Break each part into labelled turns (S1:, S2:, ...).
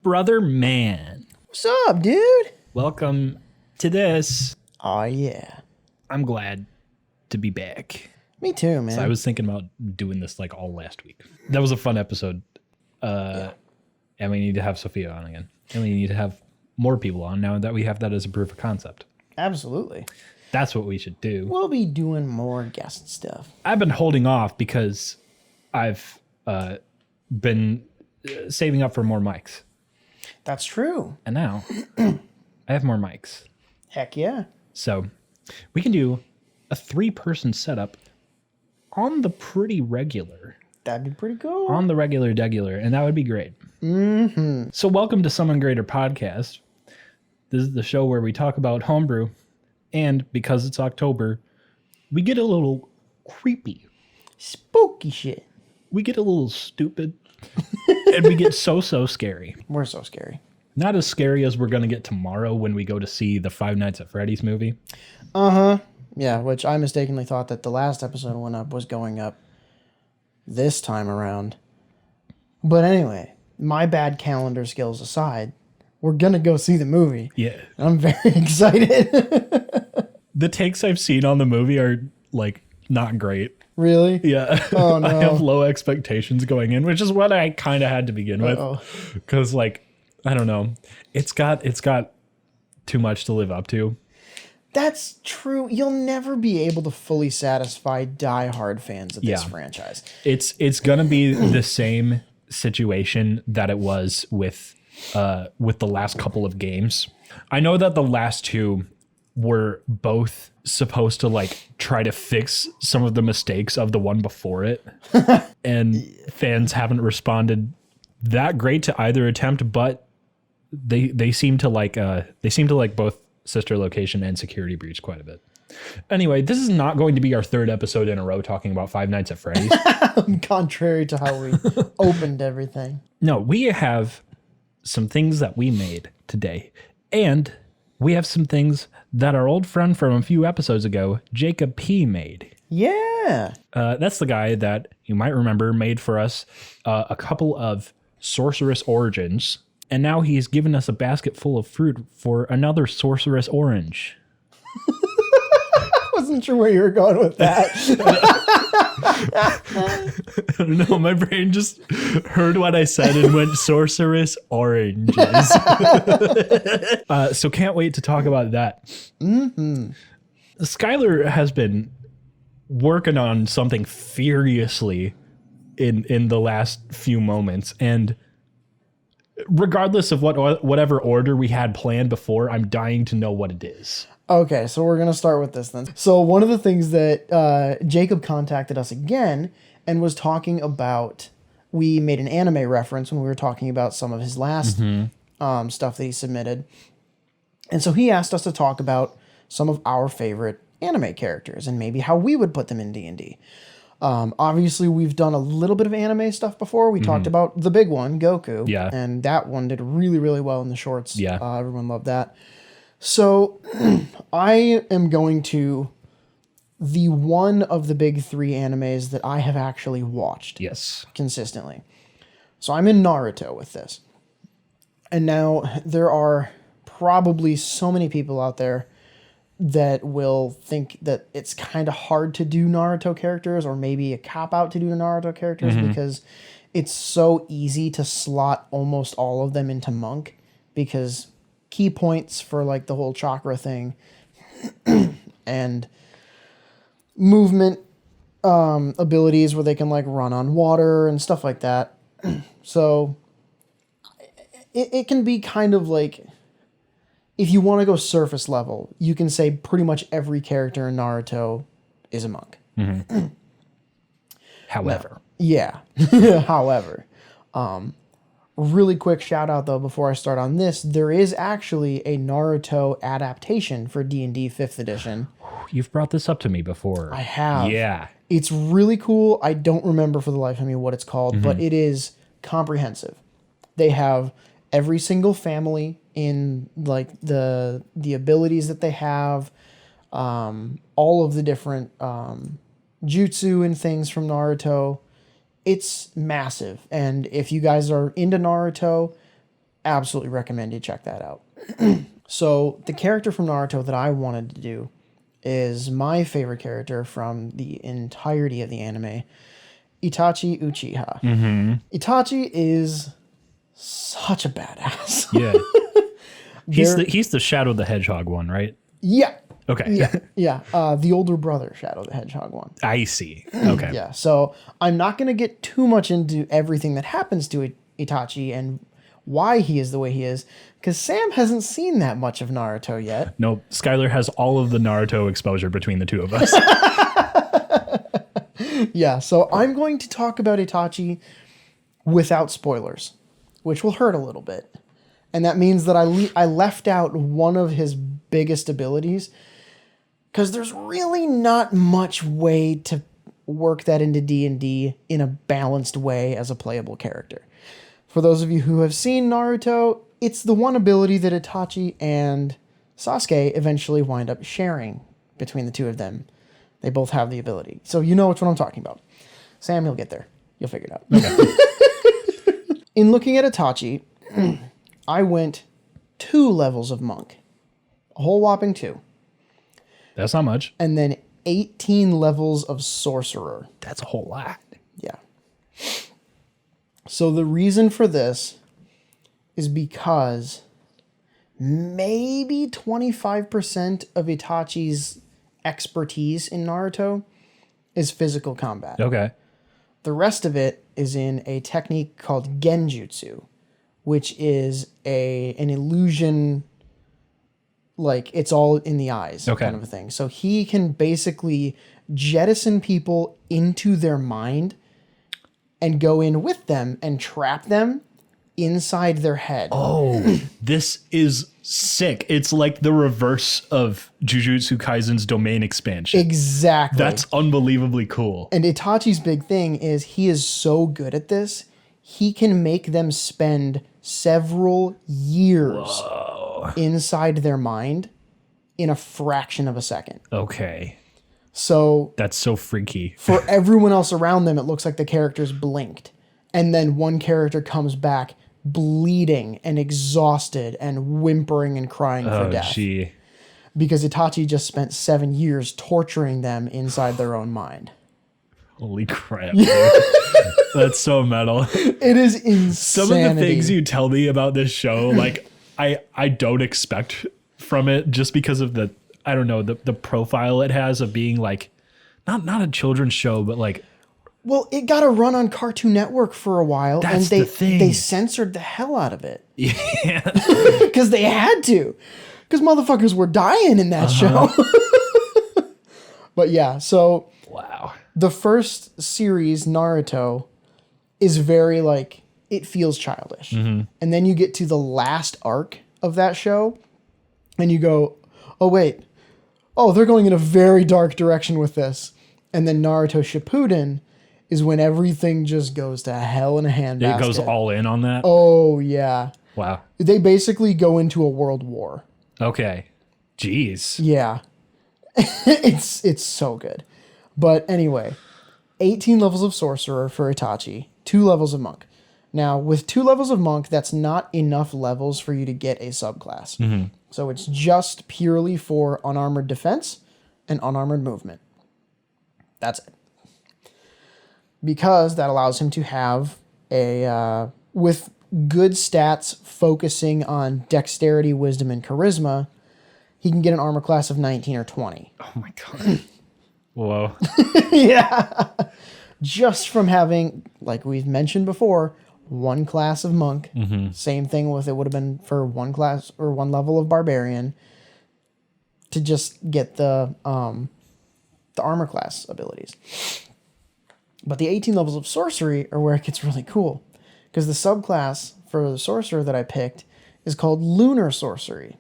S1: Brother man.
S2: What's up, dude?
S1: Welcome to this.
S2: Oh, yeah.
S1: I'm glad to be back.
S2: Me too, man.
S1: So I was thinking about doing this like all last week. That was a fun episode. And we need to have Sophia on again. And we need to have more people on now that we have that as a proof of concept.
S2: Absolutely.
S1: That's what we should do.
S2: We'll be doing more guest stuff.
S1: I've been holding off because I've been saving up for more mics.
S2: That's true.
S1: And now I have more mics.
S2: Heck yeah.
S1: So we can do a 3-person setup on the pretty regular.
S2: That'd be pretty cool.
S1: On the regular degular, and that would be great.
S2: Mm-hmm.
S1: So welcome to Summon Greater Podcast. This is the show where we talk about homebrew, and because it's October, we get a little creepy.
S2: Spooky shit.
S1: We get a little stupid, and we get so scary.
S2: We're so scary.
S1: Not as scary as we're going to get tomorrow when we go to see the Five Nights at Freddy's movie.
S2: Uh-huh. Yeah, which I mistakenly thought that the last episode went up was going up this time around. But anyway, my bad calendar skills aside, we're going to go see the movie.
S1: Yeah.
S2: I'm very excited.
S1: The takes I've seen on the movie are, like, not great.
S2: Really?
S1: Yeah.
S2: Oh, no.
S1: I have low expectations going in, which is what I kind of had to begin with. Because, like, I don't know. It's got too much to live up to.
S2: That's true. You'll never be able to fully satisfy diehard fans of this franchise.
S1: It's gonna be the same situation that it was with the last couple of games. I know that the last two were both supposed to like try to fix some of the mistakes of the one before it, and fans haven't responded that great to either attempt, but they seem to like both Sister Location and Security Breach quite a bit. Anyway, this is not going to be our third episode in a row talking about Five Nights at Freddy's.
S2: Contrary to how we opened everything.
S1: No, we have some things that we made today. And we have some things that our old friend from a few episodes ago, Jacob P, made.
S2: Yeah.
S1: That's the guy that you might remember made for us a couple of Sorceress Origins. And now he's given us a basket full of fruit for another Sorceress Orange.
S2: I wasn't sure where you were going with that.
S1: I don't know. My brain just heard what I said and went Sorceress Oranges. So can't wait to talk about that.
S2: Mm-hmm.
S1: Skylar has been working on something furiously in the last few moments, and regardless of whatever order we had planned before, I'm dying to know what it is.
S2: Okay, so we're going to start with this then. So one of the things that Jacob contacted us again and was talking about, we made an anime reference when we were talking about some of his last stuff that he submitted. And so he asked us to talk about some of our favorite anime characters and maybe how we would put them in D&D. Obviously, we've done a little bit of anime stuff before. We talked about the big one, Goku.
S1: Yeah.
S2: And that one did really, really well in the shorts.
S1: Yeah.
S2: Everyone loved that. So I am going to the one of the big 3 animes that I have actually watched.
S1: Yes.
S2: Consistently. So I'm in Naruto with this. And now there are probably so many people out there that will think that it's kind of hard to do Naruto characters, or maybe a cop-out to do Naruto characters, because it's so easy to slot almost all of them into monk, because key points for like the whole chakra thing and movement abilities where they can like run on water and stuff like that. So it can be kind of like, if you want to go surface level, you can say pretty much every character in Naruto is a monk.
S1: However.
S2: However. Really quick shout out though before I start on this, there is actually a Naruto adaptation for D&D 5th edition.
S1: You've brought this up to me before.
S2: I have.
S1: Yeah.
S2: It's really cool. I don't remember for the life of me what it's called, but it is comprehensive. They have every single family in like the abilities that they have, all of the different jutsu and things from Naruto. It's massive. And if you guys are into Naruto, absolutely recommend you check that out. So the character from Naruto that I wanted to do is my favorite character from the entirety of the anime, Itachi Uchiha. Itachi is such a badass.
S1: Yeah. He's the Shadow the Hedgehog one, right?
S2: Yeah.
S1: Okay.
S2: Yeah. The older brother, Shadow the Hedgehog one.
S1: I see. Okay.
S2: Yeah. So I'm not going to get too much into everything that happens to Itachi and why he is the way he is, because Sam hasn't seen that much of Naruto yet.
S1: No, Skylar has all of the Naruto exposure between the two of us.
S2: Yeah. So I'm going to talk about Itachi without spoilers, which will hurt a little bit. And that means that I left out one of his biggest abilities, because there's really not much way to work that into D&D in a balanced way as a playable character. For those of you who have seen Naruto, it's the one ability that Itachi and Sasuke eventually wind up sharing between the two of them. They both have the ability. So you know which one I'm talking about. Sam, you'll get there. You'll figure it out. Okay. In looking at Itachi, I went 2 levels of monk. A whole whopping 2.
S1: That's not much.
S2: And then 18 levels of sorcerer.
S1: That's a whole lot.
S2: Yeah. So the reason for this is because maybe 25% of Itachi's expertise in Naruto is physical combat.
S1: Okay.
S2: The rest of it is in a technique called genjutsu, which is an illusion, like it's all in the eyes kind of a thing. So he can basically jettison people into their mind and go in with them and trap them inside their head.
S1: Oh, this is sick. It's like the reverse of Jujutsu Kaisen's domain expansion.
S2: Exactly.
S1: That's unbelievably cool.
S2: And Itachi's big thing is he is so good at this, he can make them spend several years inside their mind in a fraction of a second.
S1: Okay.
S2: So
S1: that's so freaky.
S2: For everyone else around them, it looks like the characters blinked. And then one character comes back bleeding and exhausted and whimpering and crying for death.
S1: Gee.
S2: Because Itachi just spent 7 years torturing them inside their own mind.
S1: Holy crap. That's so metal.
S2: It is insanity.
S1: Some of the things you tell me about this show, like I don't expect from it just because of the, I don't know, the profile it has of being like, not a children's show, but like.
S2: Well, it got a run on Cartoon Network for a while.
S1: That's
S2: and
S1: the thing.
S2: They censored the hell out of it.
S1: Yeah.
S2: Because they had to. Because motherfuckers were dying in that show. But yeah, so.
S1: Wow.
S2: The first series, Naruto, is very like, it feels childish. Mm-hmm. And then you get to the last arc of that show, and you go, oh, wait. Oh, they're going in a very dark direction with this. And then Naruto Shippuden is when everything just goes to hell in a handbasket.
S1: It goes all in on that?
S2: Oh, yeah.
S1: Wow.
S2: They basically go into a world war.
S1: Okay. Jeez.
S2: Yeah. It's so good. But anyway, 18 levels of sorcerer for Itachi, 2 levels of monk. Now, with 2 levels of monk, that's not enough levels for you to get a subclass. Mm-hmm. So it's just purely for unarmored defense and unarmored movement. That's it. Because that allows him to have with good stats focusing on dexterity, wisdom, and charisma, he can get an armor class of 19 or 20.
S1: Oh my God. Whoa.
S2: Yeah. Just from having, like we've mentioned before, 1 class of monk. Mm-hmm. Same thing with it would have been for 1 class or 1 level of barbarian to just get the armor class abilities. But the 18 levels of sorcery are where it gets really cool. Because the subclass for the sorcerer that I picked is called lunar sorcery.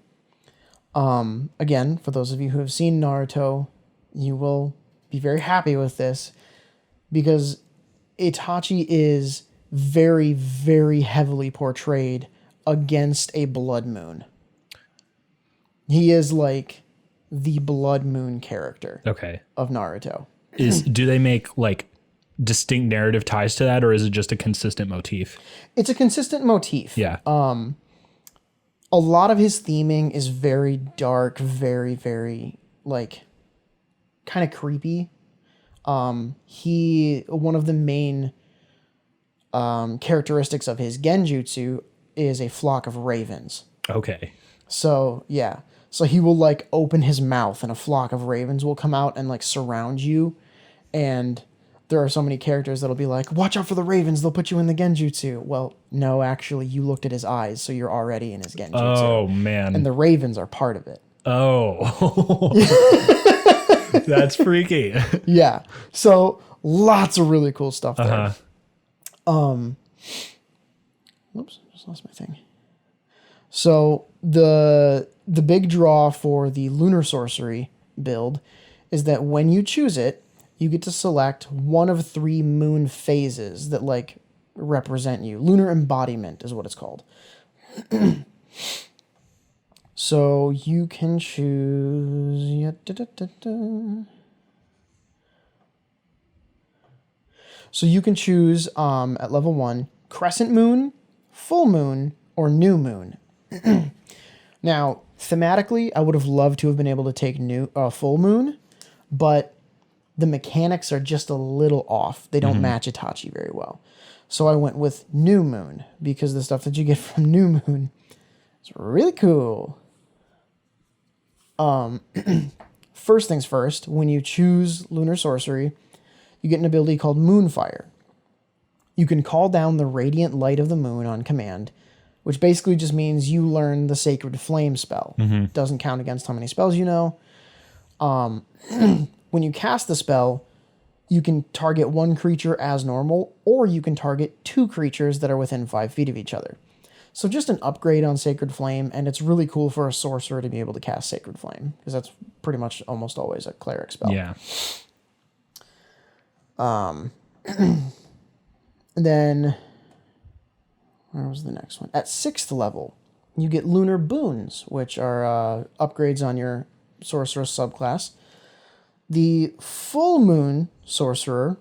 S2: Again, for those of you who have seen Naruto, you will be very happy with this because Itachi is very, very heavily portrayed against a blood moon. He is like the blood moon character of Naruto.
S1: Do they make like distinct narrative ties to that, or is it just a consistent motif?
S2: It's a consistent motif.
S1: Yeah.
S2: a lot of his theming is very dark, very, very like kind of creepy. One of the main characteristics of his genjutsu is a flock of ravens.
S1: Okay.
S2: So yeah, so he will like open his mouth and a flock of ravens will come out and like surround you, and there are so many characters that'll be like, watch out for the ravens, they'll put you in the genjutsu. Well, no, actually, you looked at his eyes, so you're already in his genjutsu.
S1: Oh, man.
S2: And the ravens are part of it.
S1: Oh. That's freaky.
S2: Yeah. So lots of really cool stuff there. Whoops, just lost my thing. So the big draw for the lunar sorcery build is that when you choose it, you get to select one of 3 moon phases that like represent you. Lunar embodiment is what it's called. So you can choose. So you can choose at level 1 crescent moon, full moon, or new moon. Now, thematically, I would have loved to have been able to take full moon, but the mechanics are just a little off. They don't match Itachi very well. So I went with new moon because the stuff that you get from new moon is really cool. First things first, when you choose lunar sorcery, you get an ability called Moonfire. You can call down the radiant light of the moon on command, which basically just means you learn the Sacred Flame spell. Doesn't count against how many spells you know. When you cast the spell, you can target 1 creature as normal, or you can target 2 creatures that are within 5 feet of each other. So just an upgrade on Sacred Flame, and it's really cool for a sorcerer to be able to cast Sacred Flame, because that's pretty much almost always a cleric spell.
S1: Yeah.
S2: And then, where was the next one? At 6th level, you get Lunar Boons, which are upgrades on your Sorceress subclass. The Full Moon Sorcerer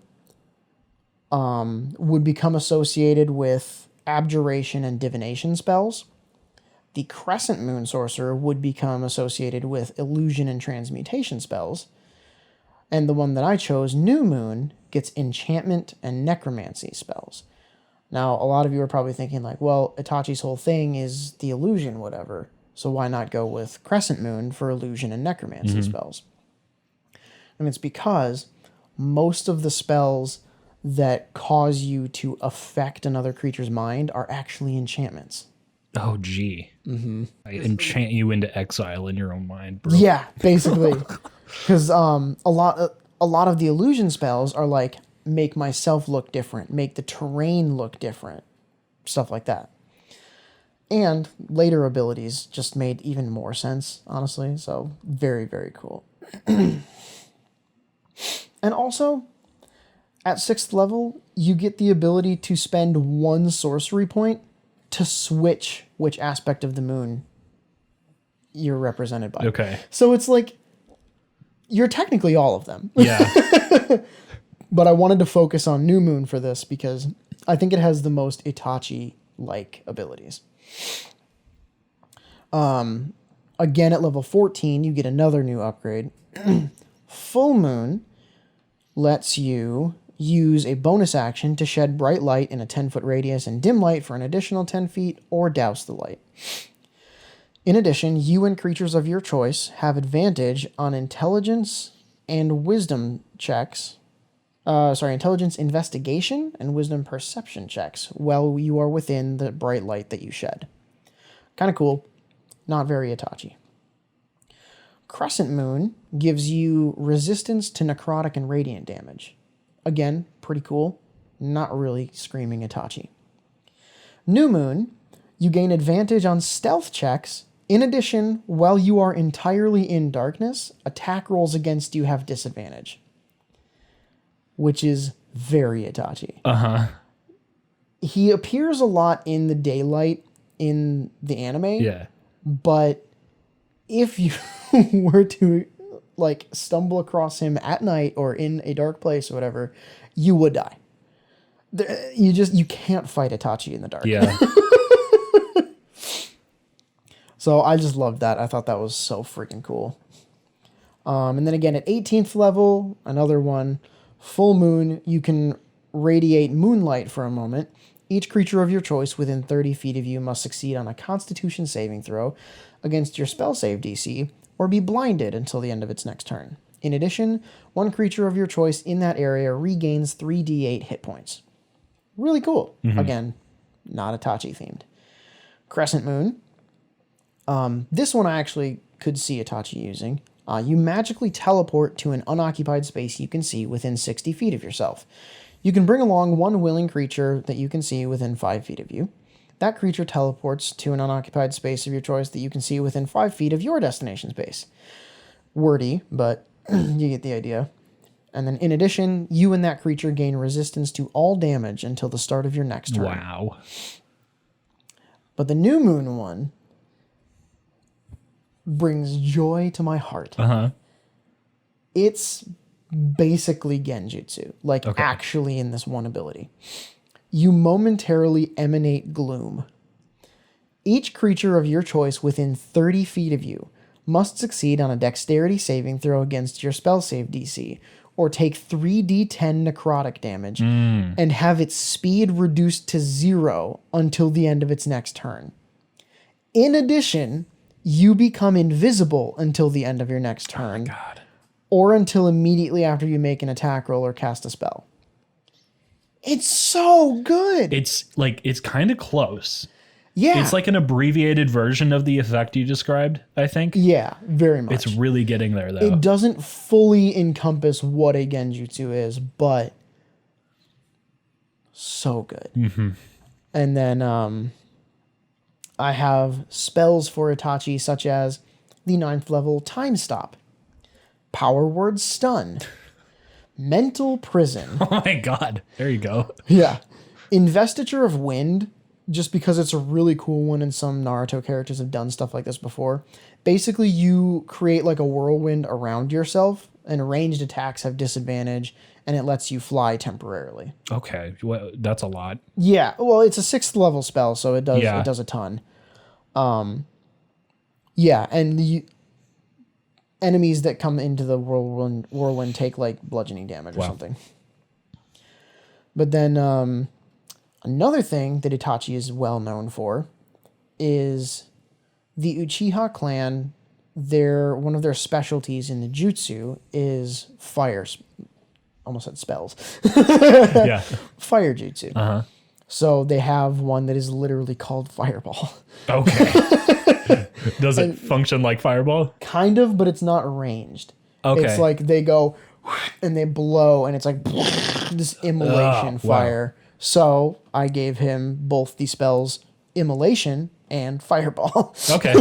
S2: would become associated with Abjuration and Divination spells. The Crescent Moon Sorcerer would become associated with Illusion and Transmutation spells. And the one that I chose, New Moon, gets Enchantment and Necromancy spells. Now, a lot of you are probably thinking like, well, Itachi's whole thing is the illusion, whatever. So why not go with Crescent Moon for Illusion and Necromancy spells? And it's because most of the spells that cause you to affect another creature's mind are actually enchantments.
S1: Oh, gee. I enchant you into exile in your own mind, bro.
S2: Yeah, basically. Because a lot of the illusion spells are like, make myself look different, make the terrain look different, stuff like that. And later abilities just made even more sense, honestly. So very, very cool. And also, at 6th level, you get the ability to spend 1 sorcery point to switch which aspect of the moon you're represented by.
S1: Okay.
S2: So it's like, you're technically all of them.
S1: Yeah.
S2: But I wanted to focus on New Moon for this because I think it has the most Itachi-like abilities. Again, at level 14, you get another new upgrade. Full Moon lets you use a bonus action to shed bright light in a 10-foot radius and dim light for an additional 10 feet or douse the light. In addition, you and creatures of your choice have advantage on intelligence and wisdom checks. Intelligence investigation and wisdom perception checks while you are within the bright light that you shed. Kind of cool. Not very Itachi. Crescent Moon gives you resistance to necrotic and radiant damage. Again, pretty cool. Not really screaming Itachi. New Moon, you gain advantage on stealth checks. In addition, while you are entirely in darkness, attack rolls against you have disadvantage. Which is very Itachi. He appears a lot in the daylight in the anime.
S1: Yeah.
S2: But if you were to like stumble across him at night or in a dark place or whatever, you would die. You can't fight Itachi in the dark.
S1: Yeah.
S2: So I just loved that. I thought that was so freaking cool. And then again, at 18th level, another one, full moon, you can radiate moonlight for a moment. Each creature of your choice within 30 feet of you must succeed on a Constitution saving throw against your spell save DC, or be blinded until the end of its next turn. In addition, one creature of your choice in that area regains 3d8 hit points. Really cool. Again, not Itachi themed. Crescent Moon. This one I actually could see Itachi using. You magically teleport to an unoccupied space you can see within 60 feet of yourself. You can bring along one willing creature that you can see within 5 feet of you. That creature teleports to an unoccupied space of your choice that you can see within 5 feet of your destination space. Wordy, but you get the idea. And then in addition, you and that creature gain resistance to all damage until the start of your next turn.
S1: Wow.
S2: But the new moon one brings joy to my heart. It's basically genjutsu, like actually in this one ability. You momentarily emanate gloom. Each creature of your choice within 30 feet of you must succeed on a dexterity saving throw against your spell save DC, or take 3d10 necrotic damage and have its speed reduced to 0 until the end of its next turn. In addition, you become invisible until the end of your next turn.
S1: Oh my God.
S2: Or until immediately after you make an attack roll or cast a spell. It's so good.
S1: It's kind of close.
S2: Yeah.
S1: It's like an abbreviated version of the effect you described, I think.
S2: Yeah, very much.
S1: It's really getting there, though.
S2: It doesn't fully encompass what a genjutsu is, but so good. And then I have spells for Itachi such as the 9th level Time Stop, Power Word Stun, Mental Prison.
S1: Oh my God. There you go.
S2: Yeah. Investiture of Wind, just because it's a really cool one and some Naruto characters have done stuff like this before. Basically, you create like a whirlwind around yourself, and ranged attacks have disadvantage, and it lets you fly temporarily.
S1: Okay. Well, that's a lot.
S2: Yeah. Well, it's a 6th level spell, so it does a ton. Yeah, and the enemies that come into the whirlwind take like bludgeoning damage or something. But then another thing that Itachi is well known for is the Uchiha clan. One of their specialties in the jutsu is fire. Almost said spells.
S1: Yeah.
S2: Fire jutsu. So they have one that is literally called Fireball.
S1: Okay. Does it function like Fireball?
S2: Kind of, but it's not ranged.
S1: Okay.
S2: It's like they go and they blow, and it's like this immolation fire.
S1: Wow.
S2: So I gave him both the spells Immolation and Fireball.
S1: Okay.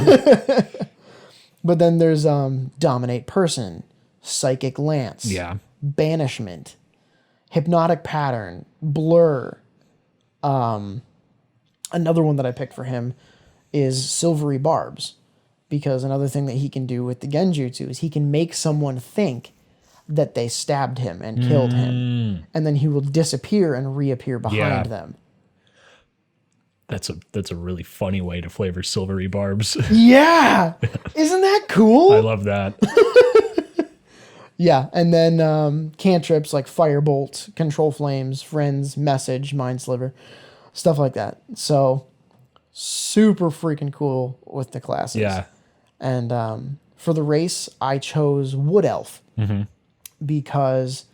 S2: But then there's Dominate Person, Psychic Lance, Banishment, Hypnotic Pattern, Blur. Another one that I picked for him is Silvery Barbs, because another thing that he can do with the genjutsu is he can make someone think that they stabbed him and killed him, and then he will disappear and reappear behind them.
S1: That's a really funny way to flavor Silvery Barbs.
S2: Yeah, isn't that cool?
S1: I love that.
S2: Yeah, and then cantrips like Firebolt, Control Flames, Friends, Message, Mind Sliver, stuff like that. So super freaking cool with the classes.
S1: Yeah.
S2: And for the race, I chose Wood Elf because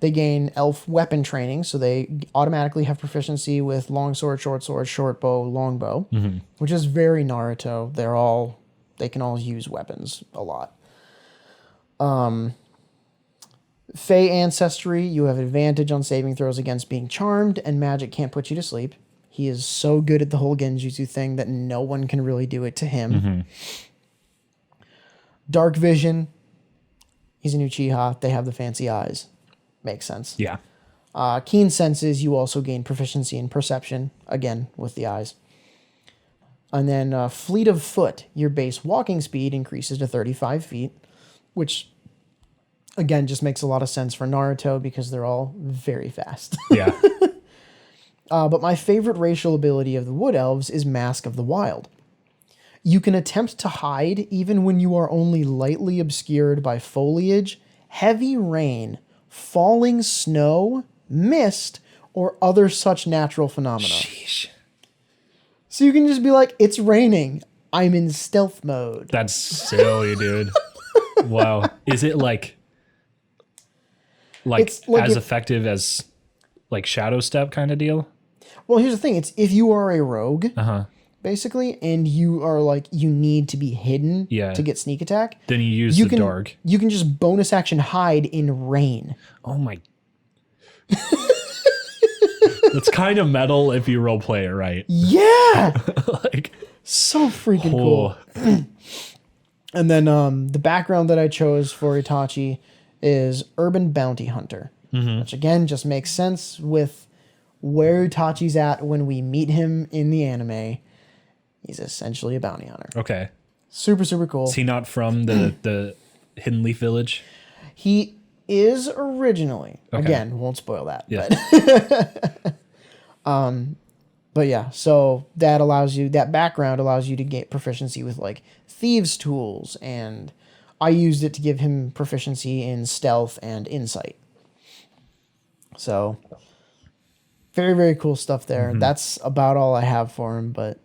S2: they gain elf weapon training, so they automatically have proficiency with longsword, short bow, longbow, which is very Naruto. They can all use weapons a lot. Fey ancestry, you have advantage on saving throws against being charmed, and magic can't put you to sleep. He is so good at the whole genjutsu thing that no one can really do it to him. Dark vision, he's an Uchiha. They have the fancy eyes. Makes sense.
S1: Yeah.
S2: Keen senses, you also gain proficiency in perception, again, with the eyes. And then fleet of foot, your base walking speed increases to 35 feet, which, again, just makes a lot of sense for Naruto because they're all very fast.
S1: Yeah.
S2: But my favorite racial ability of the Wood Elves is Mask of the Wild. You can attempt to hide even when you are only lightly obscured by foliage, heavy rain, falling snow, mist, or other such natural phenomena.
S1: Sheesh.
S2: So you can just be like, it's raining. I'm in stealth mode.
S1: That's silly, dude. Wow. Is it like
S2: It's like
S1: as effective as like Shadow Step kind of deal?
S2: Well, here's the thing. It's if you are a rogue, basically, and you are like, you need to be hidden to get sneak attack.
S1: Then you use the dark.
S2: You can just bonus action hide in rain.
S1: Oh my. It's kind of metal if you role play it right.
S2: Yeah.
S1: Like
S2: so freaking cool. And then the background that I chose for Itachi is urban bounty hunter, which again just makes sense with where Itachi's at when we meet him in the anime. He's essentially a bounty hunter.
S1: Okay.
S2: Super, super cool.
S1: Is he not from the Hidden Leaf Village?
S2: He is originally. Okay. Again, won't spoil that.
S1: Yeah.
S2: But yeah, so that background allows you to get proficiency with like thieves' tools, and I used it to give him proficiency in stealth and insight. So very, very cool stuff there. That's about all I have for him, but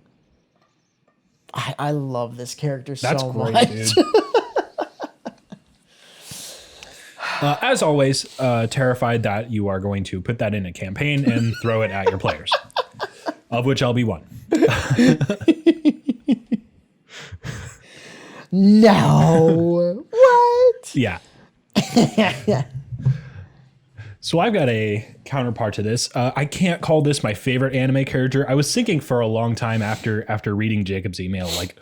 S2: I love this character so much. Dude.
S1: As always, terrified that you are going to put that in a campaign and throw it at your players, of which I'll be one.
S2: No. What?
S1: Yeah. So I've got a counterpart to this. I can't call this my favorite anime character. I was thinking for a long time after reading Jacob's email, like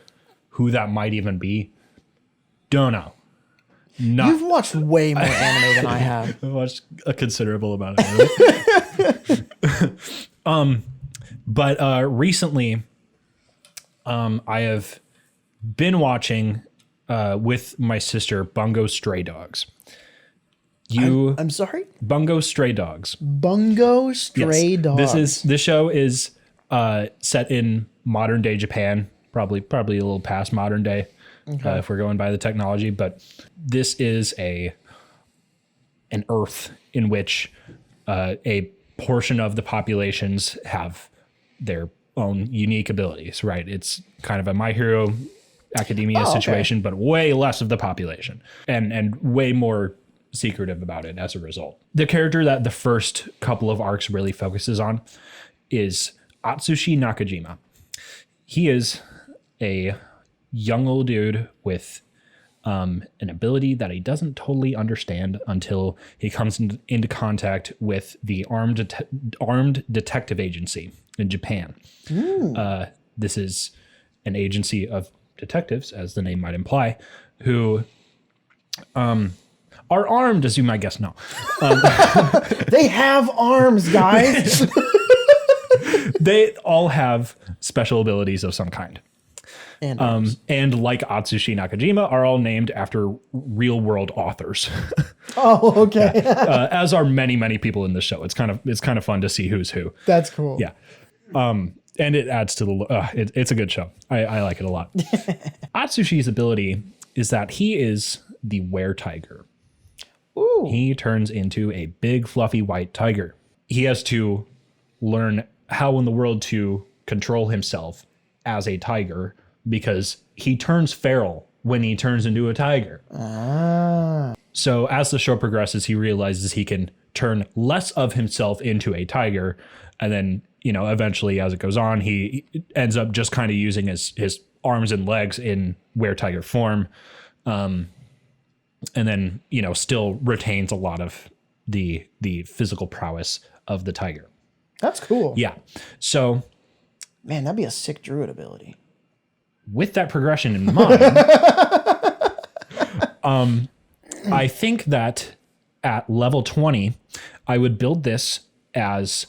S1: who that might even be. Don't know.
S2: You've watched way more anime than I have.
S1: I've watched a considerable amount of anime. But recently, I have been watching with my sister Bungo Stray Dogs.
S2: I'm sorry?
S1: Bungo Stray Dogs.
S2: Bungo Stray Dogs.
S1: This show is set in modern day Japan, probably a little past modern day. Okay. If we're going by the technology, but this is an Earth in which a portion of the populations have their own unique abilities, right? It's kind of a My Hero Academia situation, but way less of the population and way more secretive about it as a result. The character that the first couple of arcs really focuses on is Atsushi Nakajima. He is a young old dude with an ability that he doesn't totally understand until he comes into contact with the armed detective agency in Japan. This is an agency of detectives, as the name might imply, who are armed, as you might guess. No.
S2: They have arms, guys.
S1: They all have special abilities of some kind. And like Atsushi Nakajima, are all named after real world authors.
S2: Oh, okay.
S1: Yeah. As are many people in this show. It's kind of fun to see who's who.
S2: That's cool.
S1: Yeah. And it adds to the it's a good show. I like it a lot. Atsushi's ability is that he is the were-tiger.
S2: Ooh.
S1: He turns into a big fluffy white tiger. He has to learn how in the world to control himself as a tiger, because he turns feral when he turns into a tiger. So as the show progresses, he realizes he can turn less of himself into a tiger. And then, eventually as it goes on, he ends up just kind of using his arms and legs in were-tiger form. And then, still retains a lot of the physical prowess of the tiger.
S2: That's cool.
S1: Yeah. So,
S2: man, that'd be a sick druid ability.
S1: With that progression in mind, I think that at level 20, I would build this as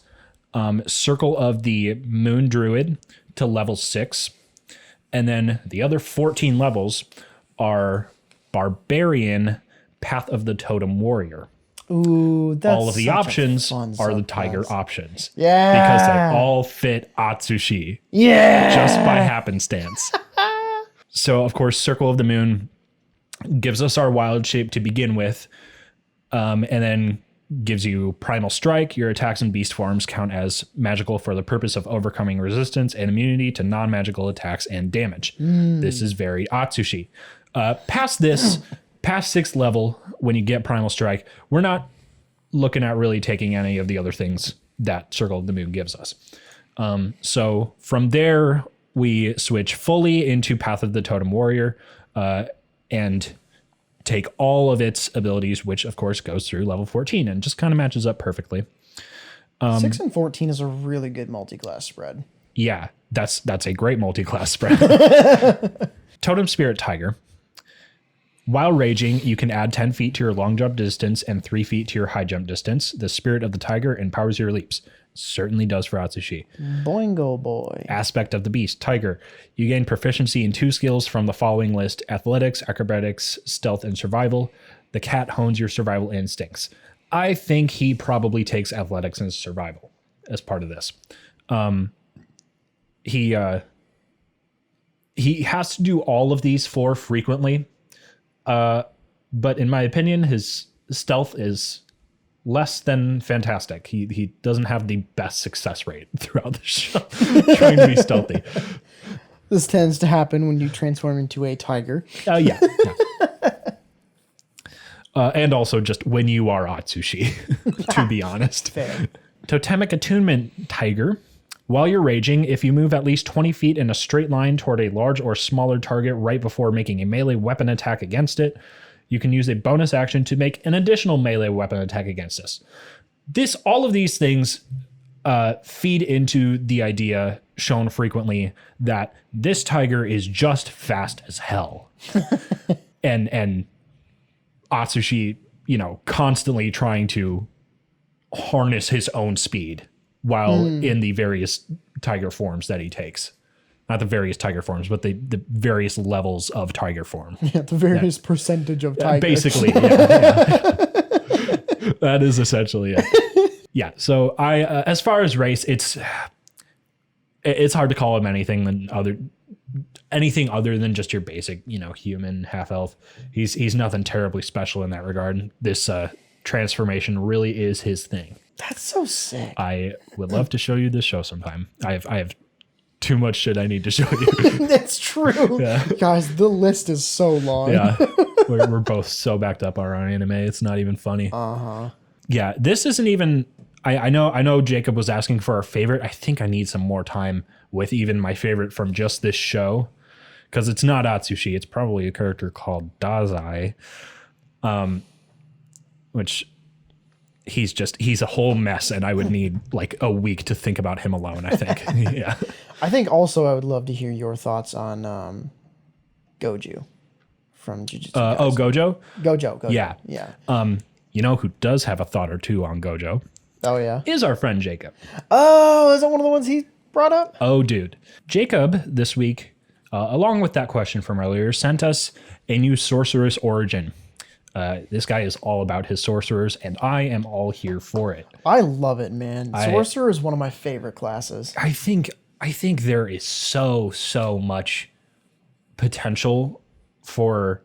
S1: Circle of the Moon Druid to level 6. And then the other 14 levels are Barbarian, Path of the Totem Warrior.
S2: Ooh, that's
S1: all of the options are the tiger options.
S2: Yeah.
S1: Because they all fit Atsushi.
S2: Yeah.
S1: Just by happenstance. So, of course, Circle of the Moon gives us our wild shape to begin with, and then gives you Primal Strike. Your attacks and beast forms count as magical for the purpose of overcoming resistance and immunity to non-magical attacks and damage. This is very Atsushi. Past 6th level, when you get Primal Strike, we're not looking at really taking any of the other things that Circle of the Moon gives us. So from there, we switch fully into Path of the Totem Warrior, and take all of its abilities, which of course goes through level 14 and just kind of matches up perfectly.
S2: 6 and 14 is a really good multi-class spread.
S1: Yeah, that's a great multi-class spread. Totem Spirit Tiger. While raging, you can add 10 feet to your long jump distance and 3 feet to your high jump distance. The Spirit of the Tiger empowers your leaps. Certainly does for Atsushi.
S2: Boingo boy.
S1: Aspect of the Beast, Tiger. You gain proficiency in 2 skills from the following list: Athletics, Acrobatics, Stealth, and Survival. The cat hones your survival instincts. I think he probably takes Athletics and Survival as part of this. He has to do all of these 4 frequently, but in my opinion, his Stealth is less than fantastic. He doesn't have the best success rate throughout the show trying to be stealthy.
S2: This tends to happen when you transform into a tiger.
S1: Yeah. And also just when you are Atsushi, to be honest.
S2: Fair.
S1: Totemic Attunement Tiger. While you're raging, if you move at least 20 feet in a straight line toward a large or smaller target right before making a melee weapon attack against it, you can use a bonus action to make an additional melee weapon attack against us. All of these things feed into the idea shown frequently that this tiger is just fast as hell. and Atsushi, constantly trying to harness his own speed while in the various tiger forms that he takes. Not the various tiger forms, but the various levels of tiger form.
S2: Yeah, the various percentage of tiger.
S1: Basically, yeah. That is essentially it. Yeah, so as far as race, it's hard to call him anything other than just your basic, human half-elf. He's nothing terribly special in that regard. This transformation really is his thing.
S2: That's so sick.
S1: I would love to show you this show sometime. I have too much shit I need to show you.
S2: That's true. Yeah. Guys, the list is so long.
S1: Yeah. We're both so backed up on our anime. It's not even funny.
S2: Uh-huh.
S1: Yeah, this isn't even... I know Jacob was asking for our favorite. I think I need some more time with even my favorite from just this show. Because it's not Atsushi. It's probably a character called Dazai. Which... He's a whole mess, and I would need like a week to think about him alone, I think. Yeah.
S2: I think also I would love to hear your thoughts on Gojo from Jujutsu Kaisen.
S1: Gojo?
S2: Gojo.
S1: Yeah. You know who does have a thought or two on Gojo?
S2: Oh, yeah?
S1: Is our friend Jacob.
S2: Oh, is that one of the ones he brought up?
S1: Oh, dude. Jacob, this week, along with that question from earlier, sent us a new Sorceress Origin. This guy is all about his sorcerers, and I am all here for it.
S2: I love it, man. Sorcerer is one of my favorite classes.
S1: I think there is so much potential for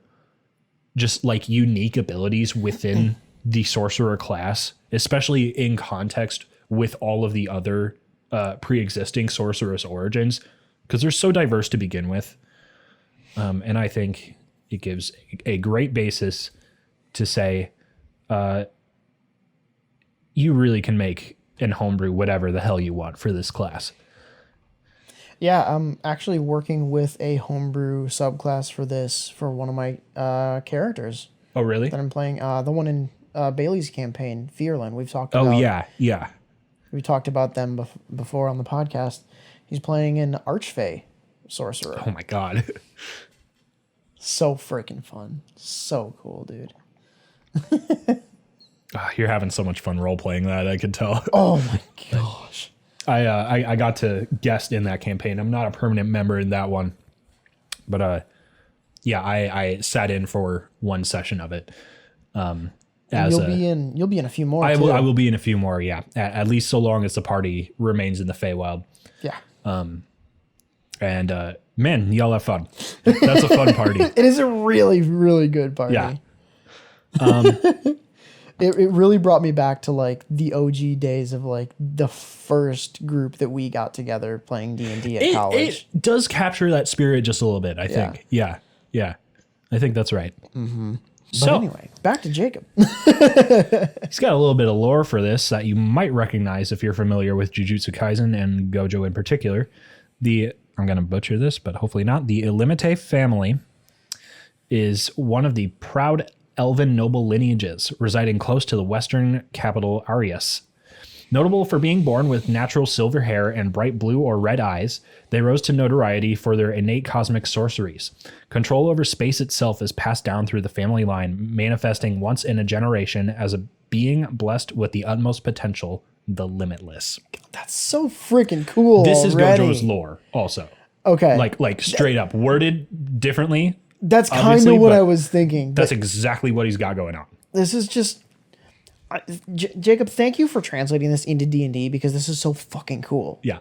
S1: just like unique abilities within the sorcerer class, especially in context with all of the other pre-existing sorceress origins, because they're so diverse to begin with. And I think it gives a great basis to say, you really can make and homebrew whatever the hell you want for this class.
S2: Yeah, I'm actually working with a homebrew subclass for one of my characters.
S1: Oh, really?
S2: That I'm playing. The one in Bailey's campaign, Fearland. We've talked about.
S1: Oh, yeah.
S2: We talked about them before on the podcast. He's playing an Archfey sorcerer.
S1: Oh, my God.
S2: So freaking fun. So cool, dude.
S1: You're having so much fun role playing that, I could tell.
S2: Oh my gosh.
S1: I got to guest in that campaign. I'm not a permanent member in that one, but I sat in for one session of it.
S2: You'll be in a few more.
S1: I will be in a few more. Yeah, at least so long as the party remains in the Feywild.
S2: Yeah.
S1: And man, y'all have fun. That's a fun party.
S2: It is a really, really good party.
S1: Yeah.
S2: It really brought me back to like the OG days of like the first group that we got together playing D&D at college.
S1: It does capture that spirit just a little bit, I think. Yeah. I think that's right.
S2: Mm-hmm. So anyway, back to Jacob.
S1: He's got a little bit of lore for this that you might recognize if you're familiar with Jujutsu Kaisen and Gojo in particular. I'm going to butcher this, but hopefully not. The Illimite family is one of the proud elven noble lineages residing close to the western capital Arius. Notable for being born with natural silver hair and bright blue or red eyes, they rose to notoriety for their innate cosmic sorceries. Control over space itself is passed down through the family line, manifesting once in a generation as a being blessed with the utmost potential, the limitless.
S2: That's so freaking cool.
S1: This is
S2: already.
S1: Gojo's lore also.
S2: Okay.
S1: Like straight up worded differently.
S2: That's kind of what I was thinking.
S1: That's exactly what he's got going on.
S2: This is just... Jacob, thank you for translating this into D&D because this is so fucking cool.
S1: Yeah.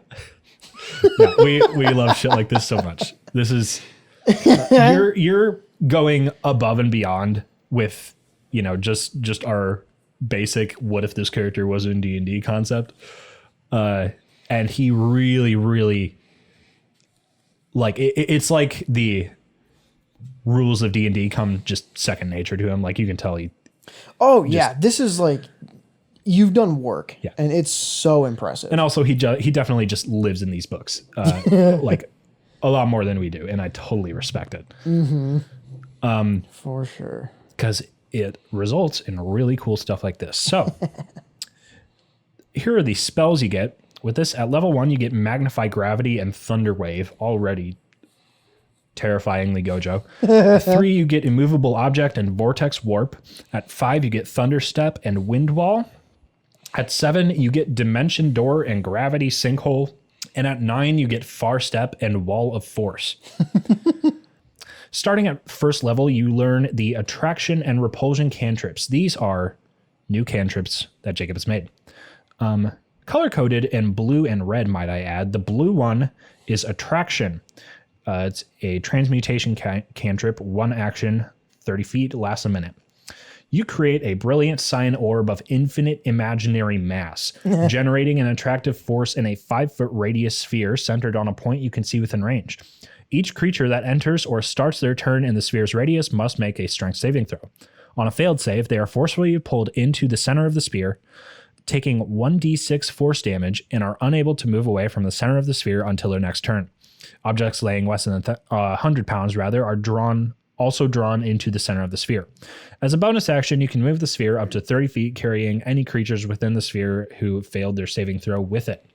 S1: We love shit like this so much. This is... you're going above and beyond with, just our basic what if this character was in D&D concept. And he really, really... Like, it's like the... rules of D&D come just second nature to him. Like you can tell
S2: yeah, this is like you've done work, and it's so impressive.
S1: And also he definitely just lives in these books, like a lot more than we do, and I totally respect it.
S2: Mm-hmm. For sure,
S1: because it results in really cool stuff like this. So here are the spells you get with this. At level 1, you get Magnify Gravity and Thunder Wave, already terrifyingly Gojo. At 3, you get Immovable Object and Vortex Warp. At 5, you get Thunder Step and Wind Wall. At 7, you get Dimension Door and Gravity Sinkhole. And at 9, you get Far Step and Wall of Force. Starting at first level, you learn the Attraction and Repulsion cantrips. These are new cantrips that Jacob has made. Color-coded in blue and red, might I add. The blue one is Attraction. It's a transmutation cantrip, 1 action, 30 feet, lasts a minute. You create a brilliant sign orb of infinite imaginary mass, generating an attractive force in a 5-foot radius sphere centered on a point you can see within range. Each creature that enters or starts their turn in the sphere's radius must make a strength saving throw. On a failed save, they are forcefully pulled into the center of the sphere, taking 1d6 force damage, and are unable to move away from the center of the sphere until their next turn. Objects weighing less than 100 pounds, are also drawn into the center of the sphere. As a bonus action, you can move the sphere up to 30 feet, carrying any creatures within the sphere who failed their saving throw with it.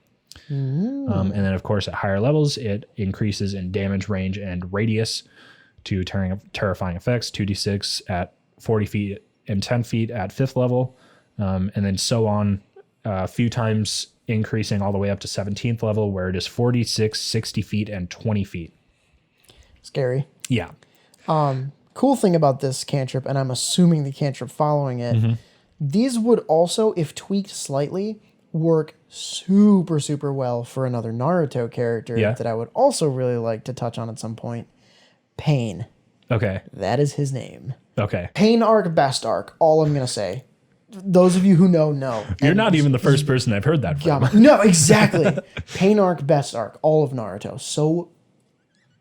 S1: And then, of course, at higher levels, it increases in damage, range, and radius to terrifying effects, 2d6 at 40 feet and 10 feet at 5th level, and then so on a few times, increasing all the way up to 17th level, where it is 46, 60 feet, and 20 feet.
S2: Scary.
S1: Yeah.
S2: Cool thing about this cantrip, and I'm assuming the cantrip following it, these would also, if tweaked slightly, work super, super well for another Naruto character that I would also really like to touch on at some point. Pain.
S1: Okay.
S2: That is his name.
S1: Okay.
S2: Pain arc, best arc. All I'm going to say. Those of you who know.
S1: You're not even the first person I've heard that from.
S2: No, exactly. Pain arc, best arc. All of Naruto. So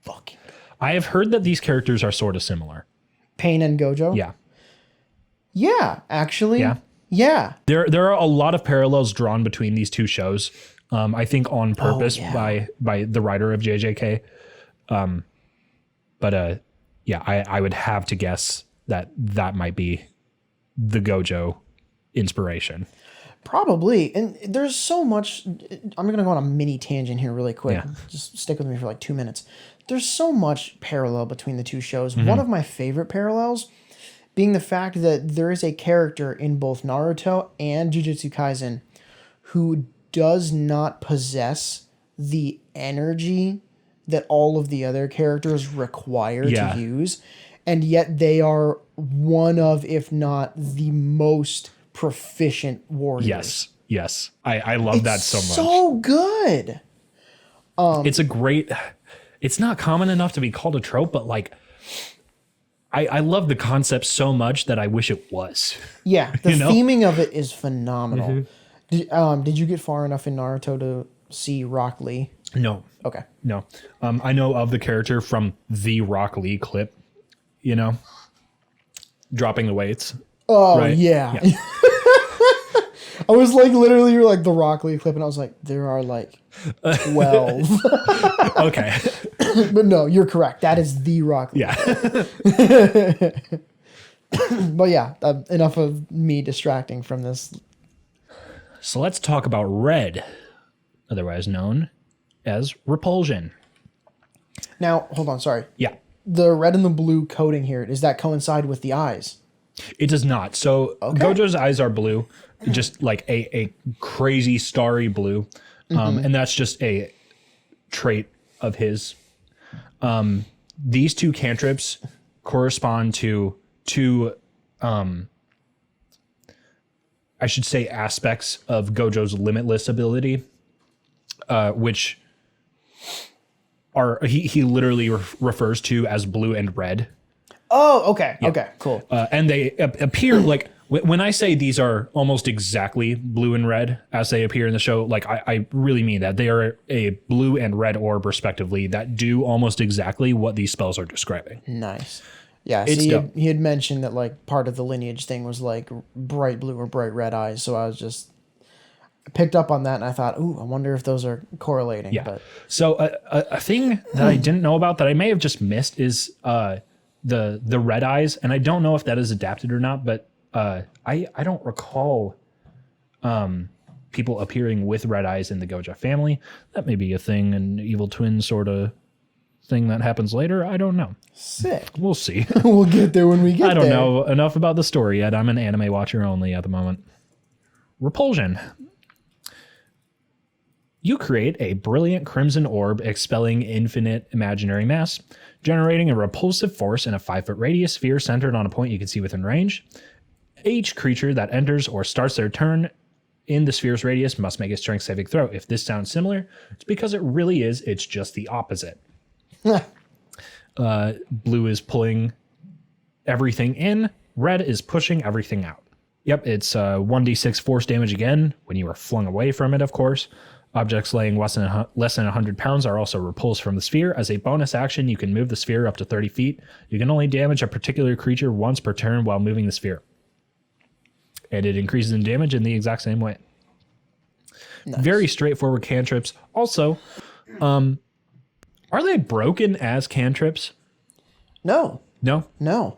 S2: fucking good.
S1: I have heard that these characters are sort of similar.
S2: Pain and Gojo?
S1: Yeah.
S2: Yeah, actually.
S1: Yeah.
S2: Yeah.
S1: There are a lot of parallels drawn between these two shows. I think on purpose by the writer of JJK. But I would have to guess that might be the Gojo inspiration.
S2: Probably. And there's so much. I'm going to go on a mini tangent here really quick.
S1: Yeah.
S2: Just stick with me for like 2 minutes. There's so much parallel between the two shows. One of my favorite parallels being the fact that there is a character in both Naruto and Jujutsu Kaisen who does not possess the energy that all of the other characters require to use. And yet they are one of, if not the most proficient warriors.
S1: Yes. I love that so much.
S2: So good.
S1: It's a great... it's not common enough to be called a trope, but like I love the concept so much that I wish it was.
S2: Yeah, the
S1: You know?
S2: theming of it is phenomenal. Did you get far enough in Naruto to see Rock Lee?
S1: No.
S2: Okay.
S1: No. I know of the character from the Rock Lee clip, you know, dropping the weights.
S2: Oh,
S1: right?
S2: yeah. I was like, literally, you're like the Rock Lee clip, and I was like, there are like 12.
S1: Okay.
S2: But no, you're correct. That is the Rock Lee.
S1: Yeah.
S2: But yeah, enough of me distracting from this.
S1: So let's talk about red, otherwise known as repulsion.
S2: Now, hold on, sorry.
S1: Yeah.
S2: The red and the blue coating here, does that coincide with the eyes?
S1: It does not. So Gojo's eyes are blue, just like a crazy starry blue. And that's just a trait of his. These two cantrips correspond to two, I should say, aspects of Gojo's limitless ability, which are he literally refers to as blue and red.
S2: Oh, okay. Yeah. Okay, cool.
S1: And they appear like when I say these are almost exactly blue and red as they appear in the show, like I really mean that. They are a blue and red orb respectively that do almost exactly what these spells are describing.
S2: Nice. Yeah,
S1: It's
S2: so he had mentioned that like part of the lineage thing was like bright blue or bright red eyes. So I was just picked up on that and I thought, ooh, I wonder if those are correlating.
S1: Yeah.
S2: But
S1: So a thing that I didn't know about that I may have just missed is the red eyes, and I don't know if that is adapted or not, but I don't recall people appearing with red eyes in the Gojo family. That may be a thing, an evil twin sort of thing that happens later. I don't know.
S2: sick.
S1: We'll see.
S2: We'll get there when we get there.
S1: I don't know enough about the story yet. I'm an anime watcher only at the moment. Repulsion. You create a brilliant crimson orb expelling infinite imaginary mass, generating a repulsive force in a 5-foot radius sphere centered on a point you can see within range. Each creature that enters or starts their turn in the sphere's radius must make a strength saving throw. If this sounds similar, it's because it really is. It's just the opposite. Blue is pulling everything in. Red is pushing everything out. Yep, it's 1d6 force damage again when you are flung away from it, of course. Objects weighing less than 100 pounds are also repulsed from the sphere. As a bonus action, you can move the sphere up to 30 feet. You can only damage a particular creature once per turn while moving the sphere. And it increases in damage in the exact same way. Nice. Very straightforward cantrips. Also, are they broken as cantrips?
S2: No.
S1: No?
S2: No.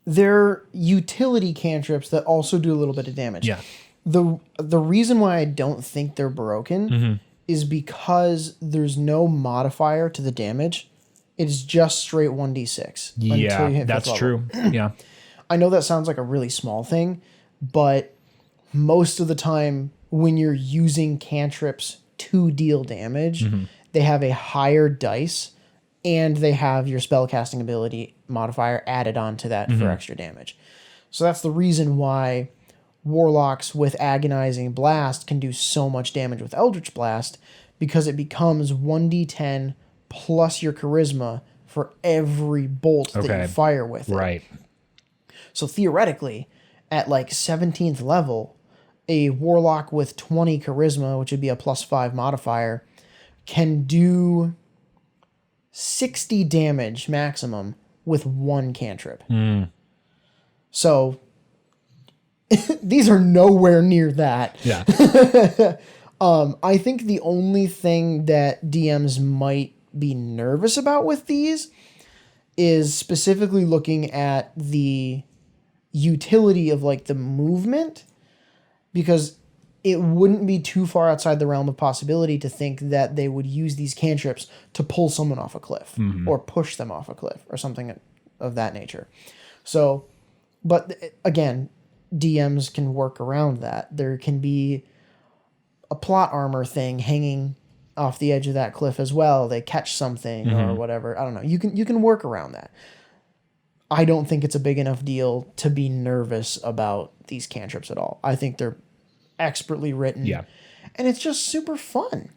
S2: They're utility cantrips that also do a little bit of damage.
S1: Yeah.
S2: The reason why I don't think they're broken is because there's no modifier to the damage. It's just straight 1d6.
S1: Yeah, that's true. Yeah.
S2: I know that sounds like a really small thing, but most of the time when you're using cantrips to deal damage, they have a higher dice and they have your spellcasting ability modifier added on to that for extra damage. So that's the reason why warlocks with agonizing blast can do so much damage with eldritch blast, because it becomes 1d10 plus your charisma for every bolt that you fire with it.
S1: Right.
S2: So theoretically, at like 17th level, a warlock with 20 charisma, which would be a +5 modifier, can do 60 damage maximum with one cantrip. So these are nowhere near that.
S1: Yeah.
S2: I think the only thing that DMs might be nervous about with these is specifically looking at the utility of like the movement, because it wouldn't be too far outside the realm of possibility to think that they would use these cantrips to pull someone off a cliff or push them off a cliff or something of that nature. So, but again, DMs can work around that. There can be a plot armor thing hanging off the edge of that cliff as well. They catch something or whatever. I don't know. You can work around that. I don't think it's a big enough deal to be nervous about these cantrips at all. I think they're expertly written.
S1: Yeah.
S2: and it's just super fun.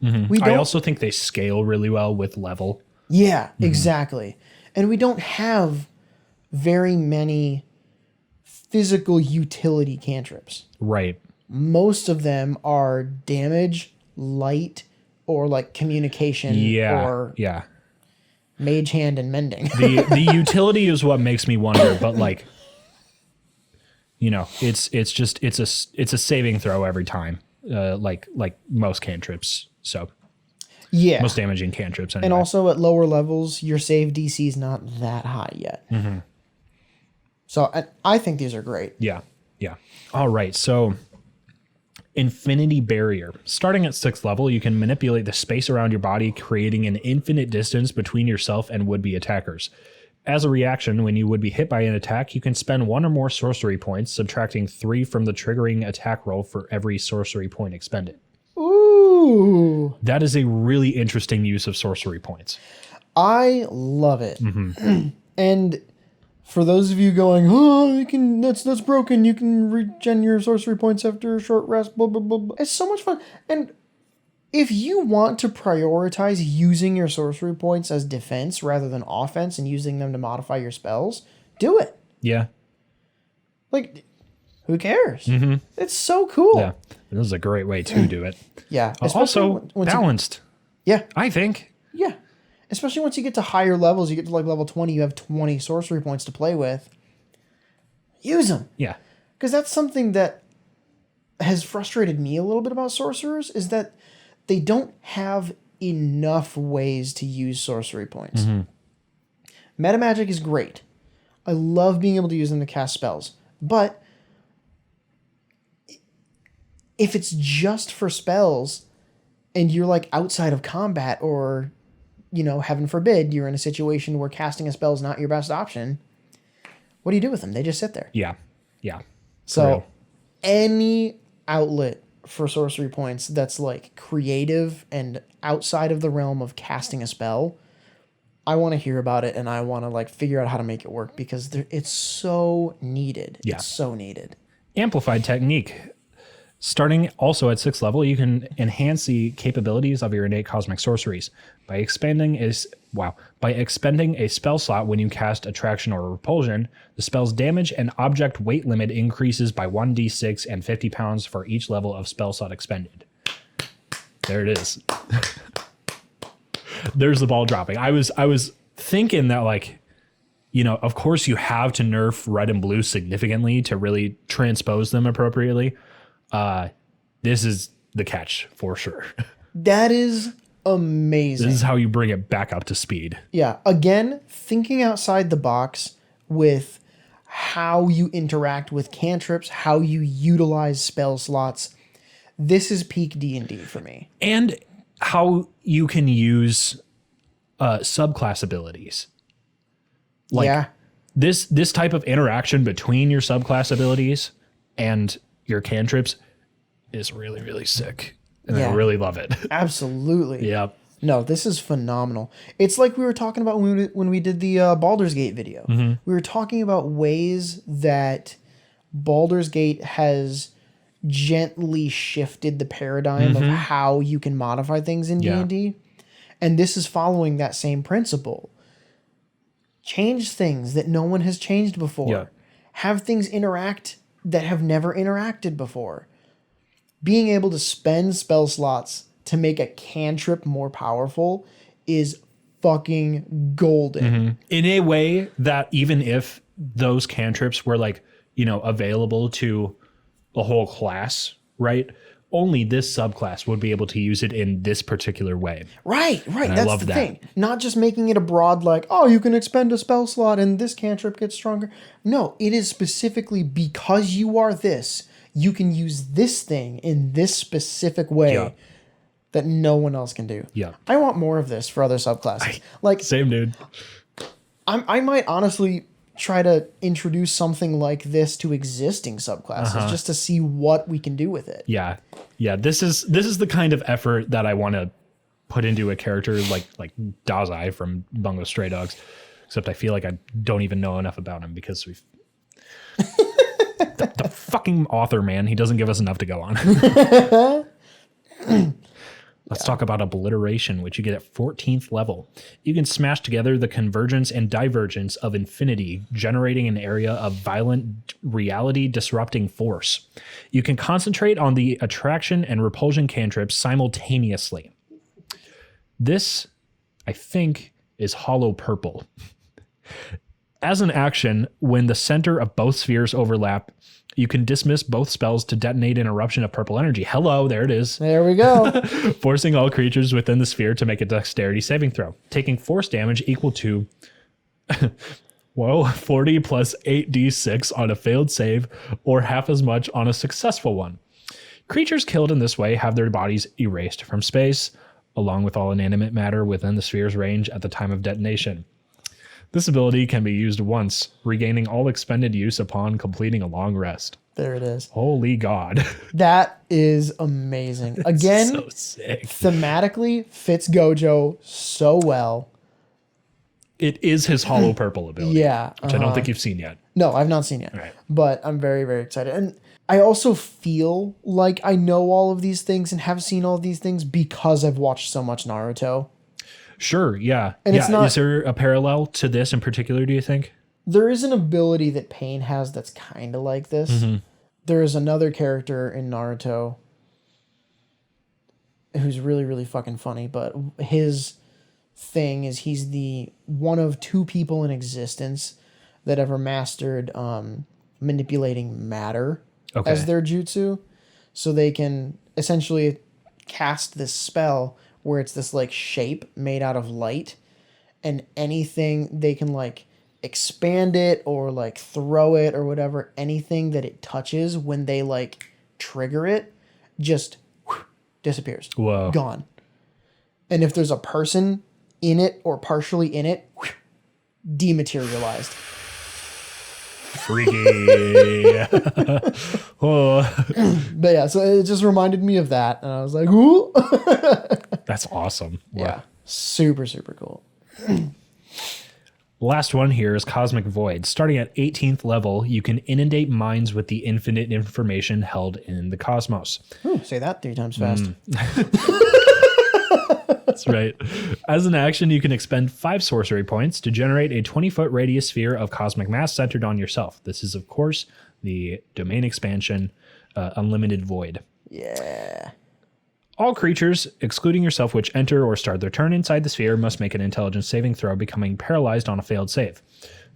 S1: I also think they scale really well with level.
S2: Yeah, exactly. And we don't have very many physical utility cantrips.
S1: Right.
S2: Most of them are damage, light, or like communication or mage hand and mending.
S1: The utility is what makes me wonder, but like, you know, it's a saving throw every time. Like most cantrips. So
S2: yeah.
S1: most damaging cantrips anyway.
S2: And also at lower levels, your save DC is not that high yet. So I think these are great.
S1: Yeah. Yeah. All right. So Infinity Barrier. Starting at 6th level, you can manipulate the space around your body, creating an infinite distance between yourself and would-be attackers. As a reaction, when you would be hit by an attack, you can spend 1 or more sorcery points, subtracting 3 from the triggering attack roll for every sorcery point expended.
S2: Ooh.
S1: That is a really interesting use of sorcery points.
S2: I love it. And for those of you going, oh, you can that's broken. You can regen your sorcery points after a short rest. Blah blah blah blah. It's so much fun. And if you want to prioritize using your sorcery points as defense rather than offense and using them to modify your spells, do it.
S1: Yeah.
S2: Like, who cares? It's so cool.
S1: Yeah. This is a great way to do it.
S2: Yeah.
S1: Also balanced.
S2: Yeah.
S1: I think.
S2: Yeah. Especially once you get to higher levels, you get to like level 20, you have 20 sorcery points to play with. Use them.
S1: Yeah.
S2: Because that's something that has frustrated me a little bit about sorcerers, is that they don't have enough ways to use sorcery points. Meta magic is great. I love being able to use them to cast spells. But if it's just for spells and you're like outside of combat, or, you know, heaven forbid, you're in a situation where casting a spell is not your best option, what do you do with them? They just sit there.
S1: Yeah. Yeah.
S2: So any outlet for sorcery points that's like creative and outside of the realm of casting a spell, I want to hear about it, and I want to like figure out how to make it work, because it's so needed. Yeah. It's so needed.
S1: Amplified technique. Starting also at 6th level, you can enhance the capabilities of your innate cosmic sorceries by expending a spell slot. When you cast attraction or repulsion, the spell's damage and object weight limit increases by 1d6 and 50 pounds for each level of spell slot expended. There it is. There's the ball dropping. I was thinking that, like, you know, of course you have to nerf red and blue significantly to really transpose them appropriately. This is the catch for sure.
S2: That is amazing.
S1: This is how you bring it back up to speed.
S2: Yeah. Again, thinking outside the box with how you interact with cantrips, how you utilize spell slots. This is peak D&D for me.
S1: And how you can use subclass abilities. Like, this type of interaction between your subclass abilities and your cantrips is really, really sick. And I really love it.
S2: Absolutely.
S1: Yeah.
S2: No, this is phenomenal. It's like we were talking about when we did the Baldur's Gate video. We were talking about ways that Baldur's Gate has gently shifted the paradigm of how you can modify things in D&D. And this is following that same principle. Change things that no one has changed before.
S1: Yeah.
S2: Have things interact that have never interacted before. Being able to spend spell slots to make a cantrip more powerful is fucking golden.
S1: In a way that even if those cantrips were, like, you know, available to a whole class, right? Only this subclass would be able to use it in this particular way.
S2: Right.
S1: And
S2: That's the thing. Not just making it a broad, like, oh, you can expend a spell slot and this cantrip gets stronger. No, it is specifically because you are this, you can use this thing in this specific way that no one else can do.
S1: Yeah.
S2: I want more of this for other subclasses.
S1: Same, dude.
S2: I might honestly try to introduce something like this to existing subclasses just to see what we can do with it.
S1: Yeah. This is the kind of effort that I want to put into a character like Dazai from Bungo Stray Dogs. Except I feel like I don't even know enough about him because we've the fucking author, man, he doesn't give us enough to go on. Let's talk about obliteration, which you get at 14th level. You can smash together the convergence and divergence of infinity, generating an area of violent reality disrupting force. You can concentrate on the attraction and repulsion cantrips simultaneously. This, I think, is hollow purple. As an action, when the center of both spheres overlap, you can dismiss both spells to detonate an eruption of purple energy. Hello, there it is.
S2: There we go.
S1: Forcing all creatures within the sphere to make a dexterity saving throw, taking force damage equal to 40 plus 8d6 on a failed save, or half as much on a successful one. Creatures killed in this way have their bodies erased from space, along with all inanimate matter within the sphere's range at the time of detonation. This ability can be used once, regaining all expended use upon completing a long rest.
S2: There it is.
S1: Holy God.
S2: That is amazing. Again,
S1: so sick.
S2: Thematically fits Gojo so well.
S1: It is his hollow purple ability.
S2: Yeah.
S1: Which I don't think you've seen yet.
S2: No, I've not seen yet.
S1: Right.
S2: But I'm very, very excited. And I also feel like I know all of these things and have seen all of these things because I've watched so much Naruto.
S1: Sure, yeah.
S2: And it's not,
S1: is there a parallel to this in particular, do you think?
S2: There is an ability that Pain has that's kind of like this. Mm-hmm. There is another character in Naruto who's really, really fucking funny, but his thing is he's the one of two people in existence that ever mastered manipulating matter as their jutsu. So they can essentially cast this spell where it's this like shape made out of light, and anything they can like expand it or like throw it or whatever, anything that it touches when they like trigger it just disappears.
S1: Whoa.
S2: Gone. And if there's a person in it or partially in it, dematerialized.
S1: Freaky. Oh.
S2: But yeah, so it just reminded me of that, and I was like, ooh.
S1: That's awesome. Wow.
S2: Yeah. Super, super cool.
S1: Last one here is Cosmic Void. Starting at 18th level, you can inundate minds with the infinite information held in the cosmos.
S2: Ooh, say that 3 times fast.
S1: That's right. As an action, you can expend 5 sorcery points to generate a 20-foot radius sphere of cosmic mass centered on yourself. This is, of course, the domain expansion, Unlimited Void.
S2: Yeah.
S1: All creatures, excluding yourself, which enter or start their turn inside the sphere must make an intelligence saving throw, becoming paralyzed on a failed save.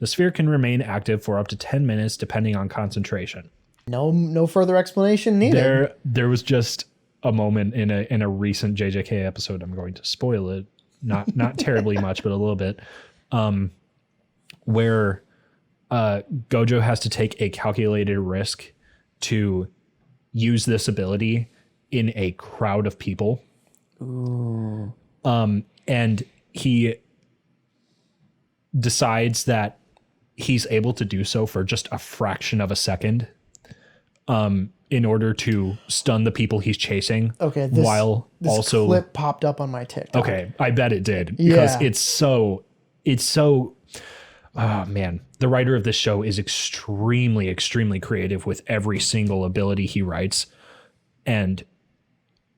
S1: The sphere can remain active for up to 10 minutes, depending on concentration.
S2: No further explanation needed.
S1: There was just a moment in a recent JJK episode. I'm going to spoil it, not terribly much, but a little bit, where Gojo has to take a calculated risk to use this ability in a crowd of people.
S2: Ooh.
S1: And he decides that he's able to do so for just a fraction of a second, in order to stun the people he's chasing.
S2: Okay.
S1: This
S2: also clip popped up on my TikTok.
S1: Okay. I bet it did, because it's so, oh man, the writer of this show is extremely, extremely creative with every single ability he writes. And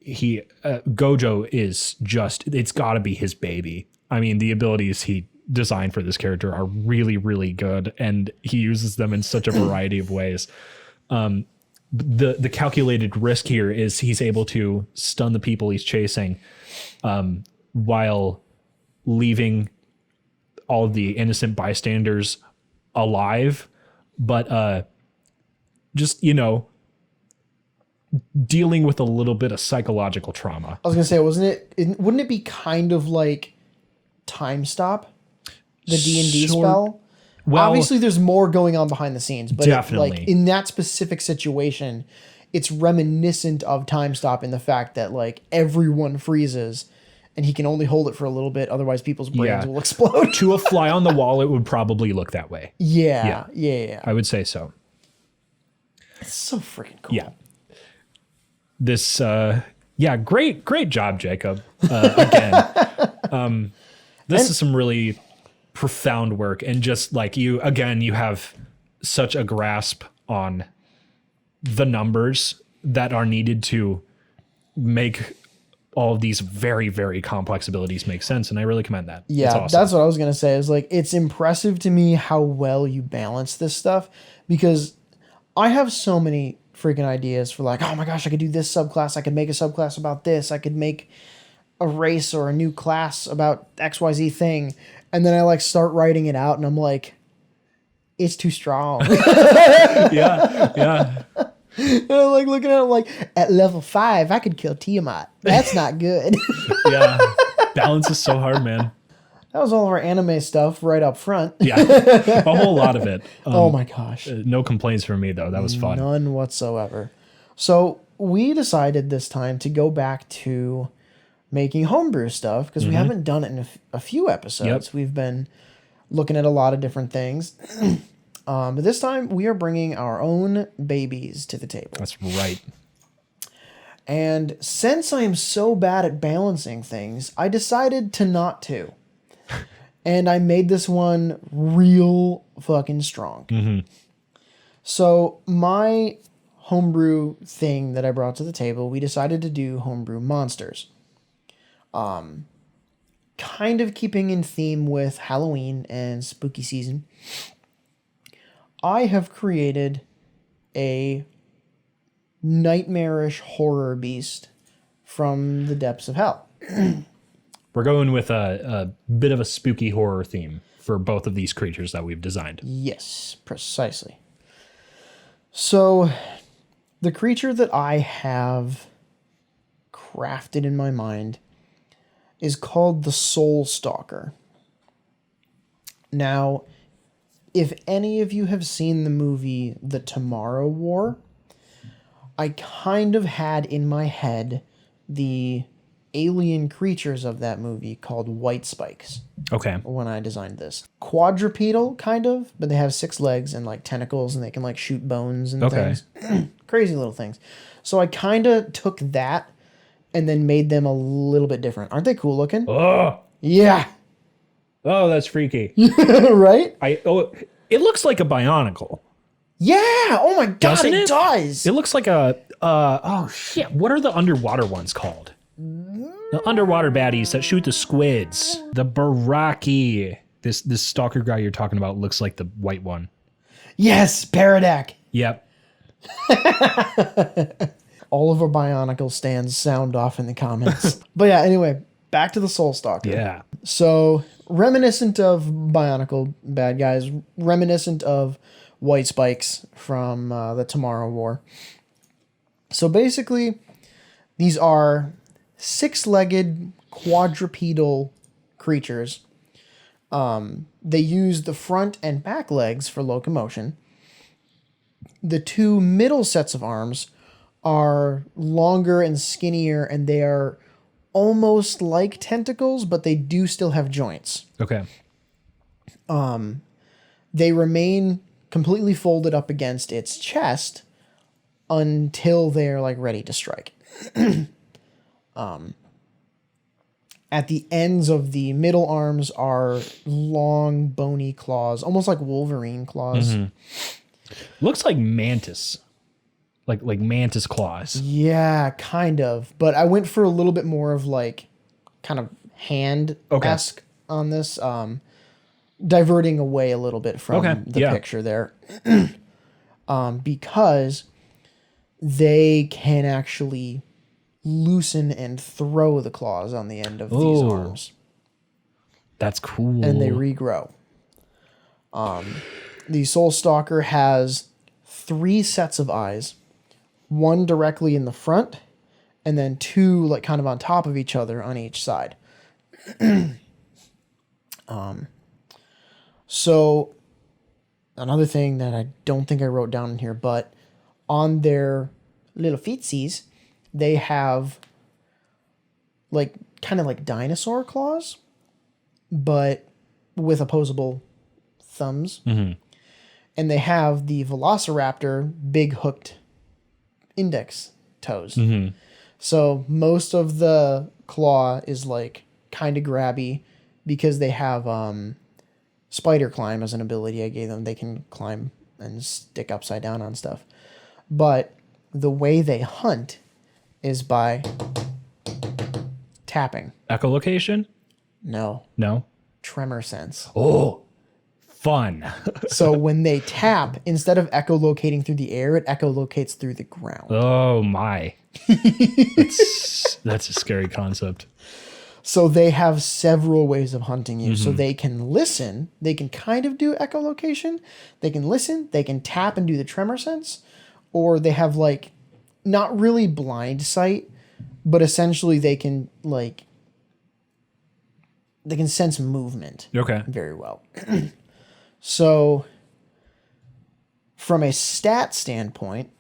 S1: Gojo is just, it's gotta be his baby. I mean, the abilities he designed for this character are really, really good, and he uses them in such a variety of ways. The calculated risk here is he's able to stun the people he's chasing, while leaving all of the innocent bystanders alive, but just, dealing with a little bit of psychological trauma.
S2: I was gonna say, wouldn't it be kind of like Time Stop, the D&D spell? Well, obviously there's more going on behind the scenes, but
S1: definitely.
S2: in that specific situation, it's reminiscent of Time Stop in the fact that like everyone freezes and he can only hold it for a little bit, otherwise people's brains will explode.
S1: To a fly on the wall, it would probably look that way.
S2: Yeah.
S1: I would say so.
S2: It's so freaking cool.
S1: Yeah. This, great job, Jacob. Again, this is some really profound work, and just like you have such a grasp on the numbers that are needed to make all of these very, very complex abilities make sense, and I really commend that.
S2: Yeah,
S1: It's awesome.
S2: that's what I was gonna say. Is like it's impressive to me how well you balance this stuff, because I have so many freaking ideas for like, oh my gosh, I could do this subclass. I could make a subclass about this. I could make a race or a new class about XYZ thing, and then I like start writing it out, and I'm like, it's too strong.
S1: Yeah.
S2: And I'm like looking at it, I'm like, at level 5, I could kill Tiamat. That's not good.
S1: Yeah. Balance is so hard, man.
S2: That was all of our anime stuff right up front.
S1: Yeah. A whole lot of it.
S2: Oh my gosh.
S1: No complaints from me, though. That was fun.
S2: None whatsoever. So we decided this time to go back to making homebrew stuff, because we haven't done it in a few episodes.
S1: Yep.
S2: We've been looking at a lot of different things. But this time we are bringing our own babies to the table.
S1: That's right.
S2: And since I am so bad at balancing things, I decided to not to. And I made this one real fucking strong. So my homebrew thing that I brought to the table, we decided to do homebrew monsters. Kind of keeping in theme with Halloween and spooky season. I have created a nightmarish horror beast from the depths of hell.
S1: We're going with a bit of a spooky horror theme for both of these creatures that we've designed.
S2: Yes, precisely. So, the creature that I have crafted in my mind is called the Soul Stalker. Now, if any of you have seen the movie The Tomorrow War, I kind of had in my head the alien creatures of that movie called white spikes.
S1: Okay.
S2: When I designed this. Quadrupedal, kind of, but they have 6 legs and like tentacles, and they can like shoot bones and things. Crazy little things. So I kind of took that and then made them a little bit different. Aren't they cool looking?
S1: Oh,
S2: Yeah.
S1: oh, that's freaky.
S2: Right?
S1: It looks like a Bionicle.
S2: Yeah. Oh my God,
S1: Doesn't
S2: it
S1: it?
S2: does.
S1: It looks like a, oh shit, what are the underwater ones called? The underwater baddies that shoot the squids. The Baraki. This stalker guy you're talking about looks like the white one.
S2: Yes, Paradak.
S1: Yep.
S2: All of our Bionicle stands sound off in the comments. But yeah, anyway, back to the Soul Stalker.
S1: Yeah.
S2: So, reminiscent of Bionicle bad guys, reminiscent of White Spikes from the Tomorrow War. So basically, these are 6-legged quadrupedal creatures. They use the front and back legs for locomotion. The 2 middle sets of arms are longer and skinnier, and they are almost like tentacles, but they do still have joints.
S1: Okay.
S2: They remain completely folded up against its chest until they're like ready to strike. At the ends of the middle arms are long, bony claws, almost like Wolverine claws.
S1: Looks like mantis. Like mantis claws.
S2: Yeah, kind of. But I went for a little bit more of like kind of hand-esque on this, diverting away a little bit from the picture there. Because they can actually loosen and throw the claws on the end of these arms.
S1: That's cool.
S2: And they regrow. The Soul Stalker has 3 sets of eyes. 1 directly in the front, and then 2 like kind of on top of each other on each side. So another thing that I don't think I wrote down in here, but on their little feetsies, they have like kind of like dinosaur claws, but with opposable thumbs. And they have the Velociraptor big hooked index toes. So most of the claw is like kind of grabby because they have spider climb as an ability I gave them. They can climb and stick upside down on stuff. But the way they hunt is by Tapping.
S1: Echolocation?
S2: No.
S1: No.
S2: Tremor sense.
S1: Oh, fun.
S2: So when they tap, instead of echolocating through the air, it echolocates through the ground.
S1: Oh my. That's a scary concept.
S2: So they have several ways of hunting you. So they can listen. They can kind of do echolocation. They can listen. They can tap and do the tremor sense. Or they have like, not really blind sight, but essentially they can like, they can sense movement.
S1: Okay.
S2: Very well. So from a stat standpoint,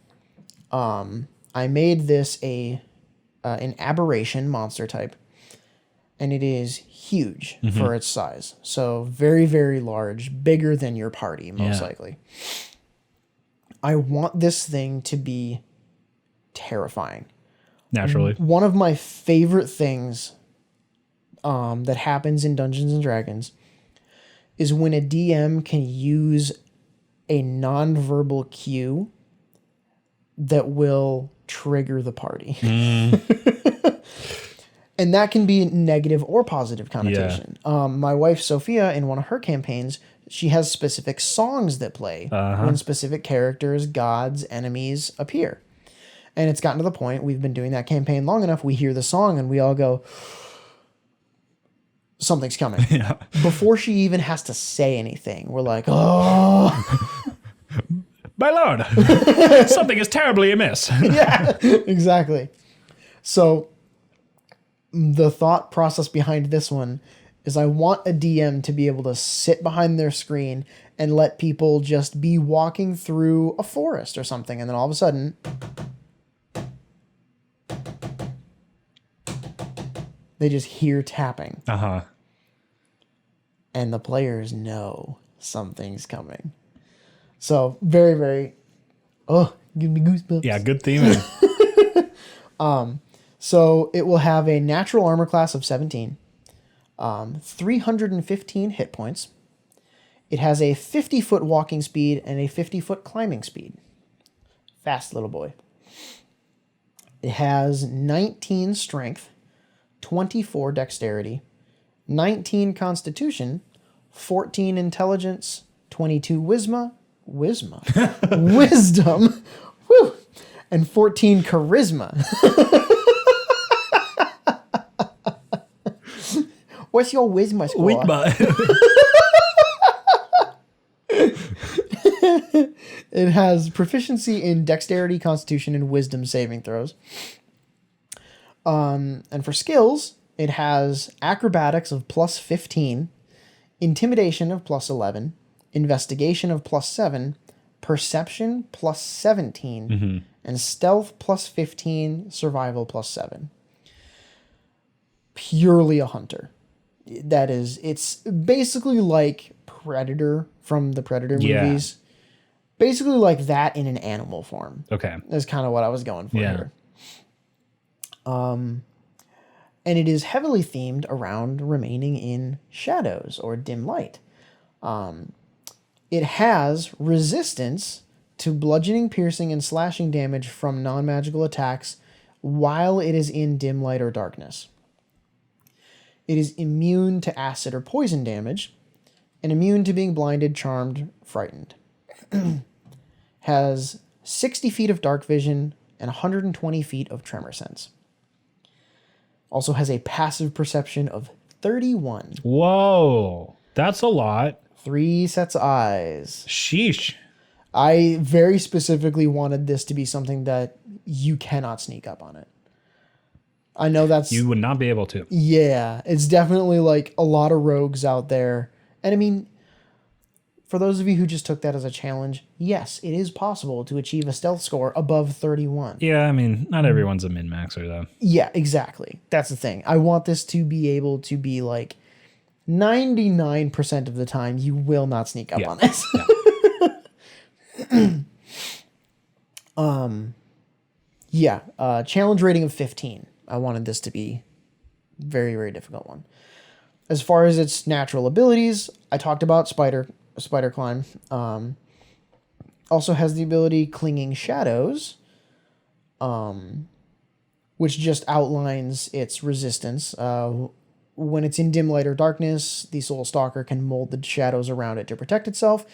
S2: I made this an aberration monster type. And it is huge for its size. So very, very large, bigger than your party, most likely. I want this thing to be terrifying.
S1: Naturally.
S2: One of my favorite things that happens in Dungeons and Dragons is when a DM can use a nonverbal cue that will trigger the party. And that can be negative or positive connotation. My wife, Sophia, in one of her campaigns, she has specific songs that play when specific characters, gods, enemies appear. And it's gotten to the point, we've been doing that campaign long enough, we hear the song and we all go, something's coming.
S1: Yeah.
S2: Before she even has to say anything, we're like, oh.
S1: My lord, something is terribly amiss.
S2: Yeah, exactly. So the thought process behind this one is I want a DM to be able to sit behind their screen and let people just be walking through a forest or something. And then all of a sudden, they just hear tapping.
S1: Uh-huh.
S2: And the players know something's coming. So very, very, give me goosebumps.
S1: Yeah, good theming.
S2: So it will have a natural armor class of 17, 315 hit points. It has a 50-foot walking speed and a 50-foot climbing speed. Fast little boy. It has 19 strength, 24 dexterity, 19 constitution, 14 intelligence, 22 wisdom, whew, and 14 charisma. What's your wisdom score?
S1: Wait, but
S2: It has proficiency in dexterity, constitution, and wisdom saving throws. And for skills, it has acrobatics of plus 15, intimidation of plus 11, investigation of plus 7, perception plus 17, and stealth plus 15, survival plus 7. Purely a hunter. That is, it's basically like Predator from the Predator movies. Basically like that in an animal form.
S1: okay.
S2: Is kind of what I was going for here. And it is heavily themed around remaining in shadows or dim light. It has resistance to bludgeoning, piercing, and slashing damage from non-magical attacks while it is in dim light or darkness. It is immune to acid or poison damage, and immune to being blinded, charmed, frightened. Has 60 feet of dark vision and 120 feet of tremor sense. Also has a passive perception of 31.
S1: Whoa, that's a lot.
S2: 3 sets of eyes.
S1: Sheesh.
S2: I very specifically wanted this to be something that you cannot sneak up on it. I know that's...
S1: You would not be able to.
S2: Yeah, it's definitely like a lot of rogues out there. And I mean, for those of you who just took that as a challenge, yes, it is possible to achieve a stealth score above 31.
S1: Yeah, I mean, not everyone's a min-maxer, though.
S2: Yeah, exactly. That's the thing. I want this to be able to be like 99% of the time you will not sneak up on this. Yeah. Challenge rating of 15. I wanted this to be very, very difficult one. As far as its natural abilities, I talked about spider climb. Also has the ability Clinging Shadows, which just outlines its resistance. When it's in dim light or darkness, the Soul Stalker can mold the shadows around it to protect itself,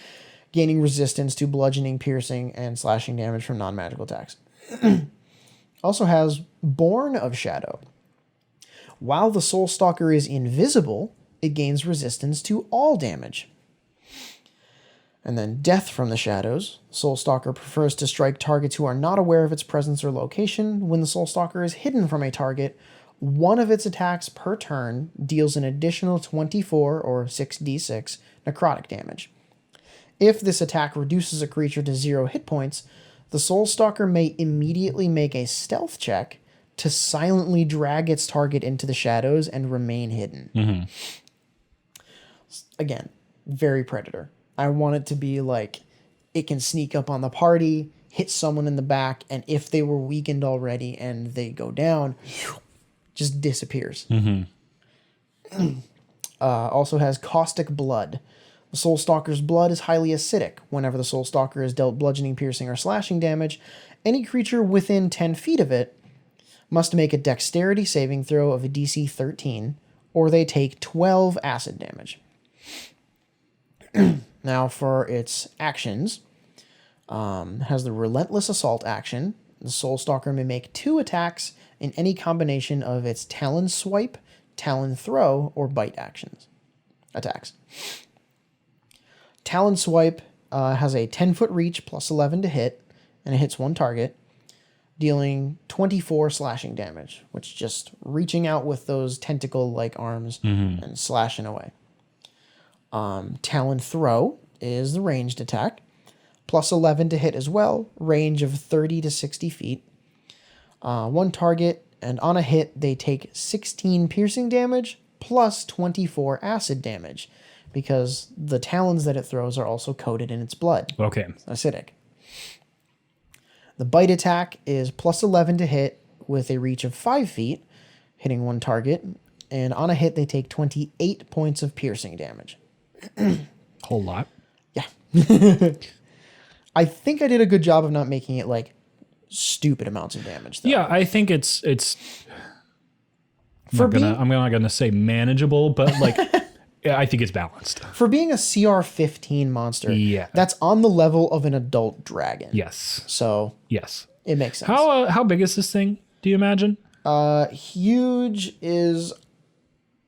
S2: gaining resistance to bludgeoning, piercing, and slashing damage from non-magical attacks. Also has Born of Shadow. While the Soul Stalker is invisible, it gains resistance to all damage. And then Death from the Shadows. Soul Stalker prefers to strike targets who are not aware of its presence or location. When the Soul Stalker is hidden from a target, one of its attacks per turn deals an additional 24 or 6d6 necrotic damage. If this attack reduces a creature to 0 hit points, the Soul Stalker may immediately make a stealth check to silently drag its target into the shadows and remain hidden.
S1: Mm-hmm.
S2: Again, very Predator. I want it to be like it can sneak up on the party, hit someone in the back, and if they were weakened already and they go down, just disappears.
S1: Mm-hmm.
S2: Also has Caustic Blood. The Soul Stalker's blood is highly acidic. Whenever the Soul Stalker is dealt bludgeoning, piercing, or slashing damage, any creature within 10 feet of it must make a dexterity saving throw of a DC 13, or they take 12 acid damage. Now for its actions, has the Relentless Assault action. The Soul Stalker may make 2 attacks in any combination of its Talon Swipe, Talon Throw, or Bite attacks. Talon Swipe has a 10-foot reach plus 11 to hit, and it hits one target, dealing 24 slashing damage, which is just reaching out with those tentacle-like arms and slashing away. Talon Throw is the ranged attack, plus 11 to hit as well, range of 30 to 60 feet. One target, and on a hit, they take 16 piercing damage, plus 24 acid damage, because the talons that it throws are also coated in its blood.
S1: Okay.
S2: It's acidic. The Bite attack is plus 11 to hit with a reach of 5 feet, hitting one target, and on a hit, they take 28 points of piercing damage.
S1: Whole lot.
S2: Yeah. I think I did a good job of not making it like stupid amounts of damage, though.
S1: Yeah, I think it's I'm not gonna say manageable, but like I think it's balanced.
S2: For being a CR15 monster,
S1: Yeah.
S2: that's on the level of an adult dragon.
S1: Yes.
S2: So
S1: Yes.
S2: it makes sense.
S1: How big is this thing? Do you imagine?
S2: Huge is,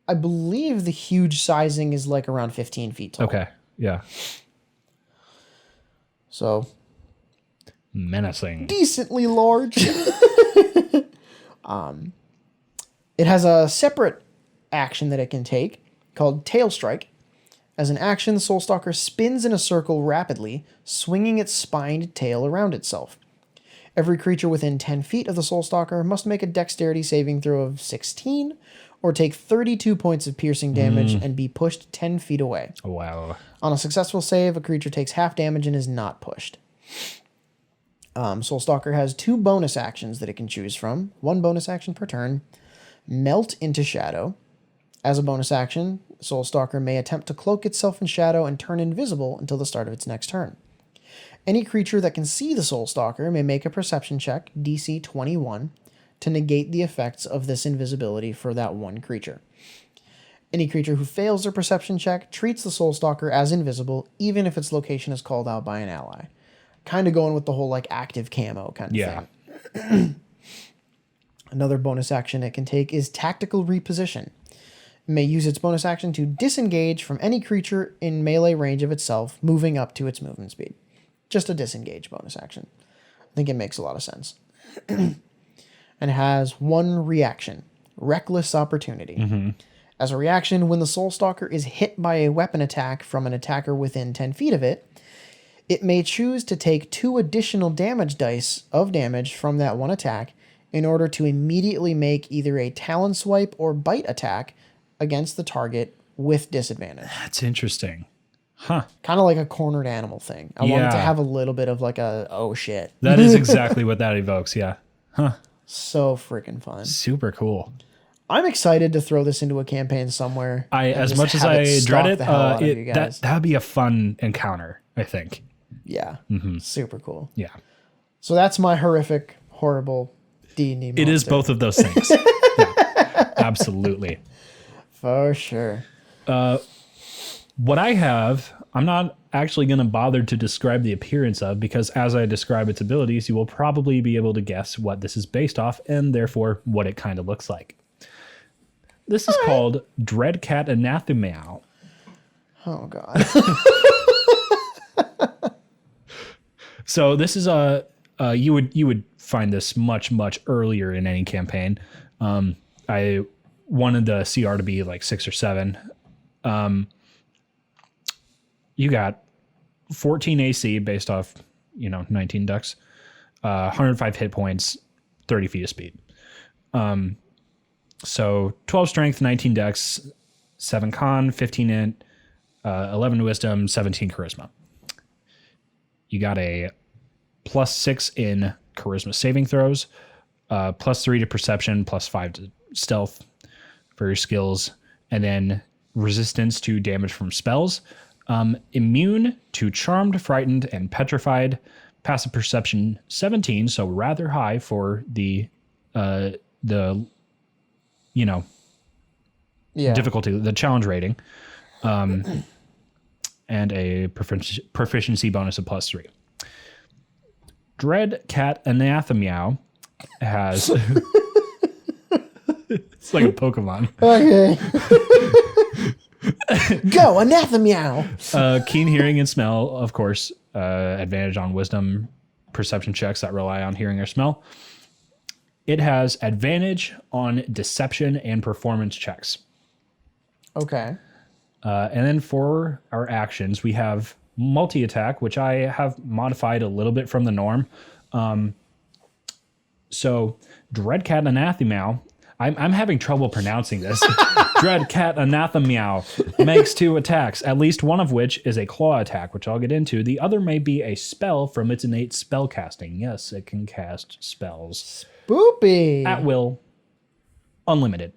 S2: I believe the huge sizing is like around 15 feet tall.
S1: Okay. Yeah.
S2: So
S1: Menacing.
S2: decently large. It has a separate action that it can take called Tail Strike. As an action, the Soul Stalker spins in a circle rapidly, swinging its spined tail around itself. Every creature within 10 feet of the Soul Stalker must make a dexterity saving throw of 16 or take 32 points of piercing damage and be pushed 10 feet away.
S1: Wow.
S2: On a successful save, a creature takes half damage and is not pushed. Soul Stalker has 2 bonus actions that it can choose from. 1 bonus action per turn. Melt into Shadow. As a bonus action, Soul Stalker may attempt to cloak itself in shadow and turn invisible until the start of its next turn. Any creature that can see the Soul Stalker may make a perception check, DC 21, to negate the effects of this invisibility for that one creature. Any creature who fails their perception check treats the Soul Stalker as invisible, even if its location is called out by an ally. Kind of going with the whole like active camo kind of thing. Another bonus action it can take is Tactical Reposition. It may use its bonus action to disengage from any creature in melee range of itself, moving up to its movement speed. Just a disengage bonus action. I think it makes a lot of sense. And it has 1 reaction, Reckless Opportunity. As a reaction, when the Soul Stalker is hit by a weapon attack from an attacker within 10 feet of it, it may choose to take 2 additional damage dice of damage from that one attack in order to immediately make either a Talon Swipe or Bite attack against the target with disadvantage.
S1: That's interesting. Huh.
S2: Kind of like a cornered animal thing. I want it to have a little bit of like a, oh shit.
S1: That is exactly what that evokes. Yeah. Huh.
S2: So freaking fun.
S1: Super cool.
S2: I'm excited to throw this into a campaign somewhere.
S1: As much as I dread it, that'd be a fun encounter, I think.
S2: Yeah. Super cool.
S1: Yeah.
S2: So that's my horrific, horrible D&D monster.
S1: It is both of those things. Yeah, absolutely.
S2: For sure.
S1: What I have, I'm not actually going to bother to describe the appearance of, because as I describe its abilities, you will probably be able to guess what this is based off and therefore what it kind of looks like. This is called Dreadcat Anathema.
S2: Oh, God.
S1: So this is you would find this much earlier in any campaign. I wanted the CR to be like 6 or 7. You got 14 AC based off 19 dex, 105 hit points, 30 feet of speed. So 12 strength, 19 dex, 7 con, 15 int, 11 wisdom, 17 charisma. You got a +6 in charisma saving throws, +3 to perception, +5 to stealth for your skills, and then resistance to damage from spells, immune to charmed, frightened, and petrified, passive perception 17, so rather high for the difficulty, the challenge rating, and a proficiency bonus of +3. Dreadcat Anathema has it's like a Pokemon.
S2: Okay. Go, Anathema!
S1: Keen hearing and smell, of course. Advantage on wisdom perception checks that rely on hearing or smell. It has advantage on deception and performance checks.
S2: Okay.
S1: And then for our actions, we have multi-attack, which I have modified a little bit from the norm. So Dreadcat Anathema, I'm having trouble pronouncing this. Dreadcat Anathema makes 2 attacks, at least one of which is a claw attack, which I'll get into. The other may be a spell from its innate spell casting. Yes, it can cast spells.
S2: Spoopy!
S1: At will. Unlimited.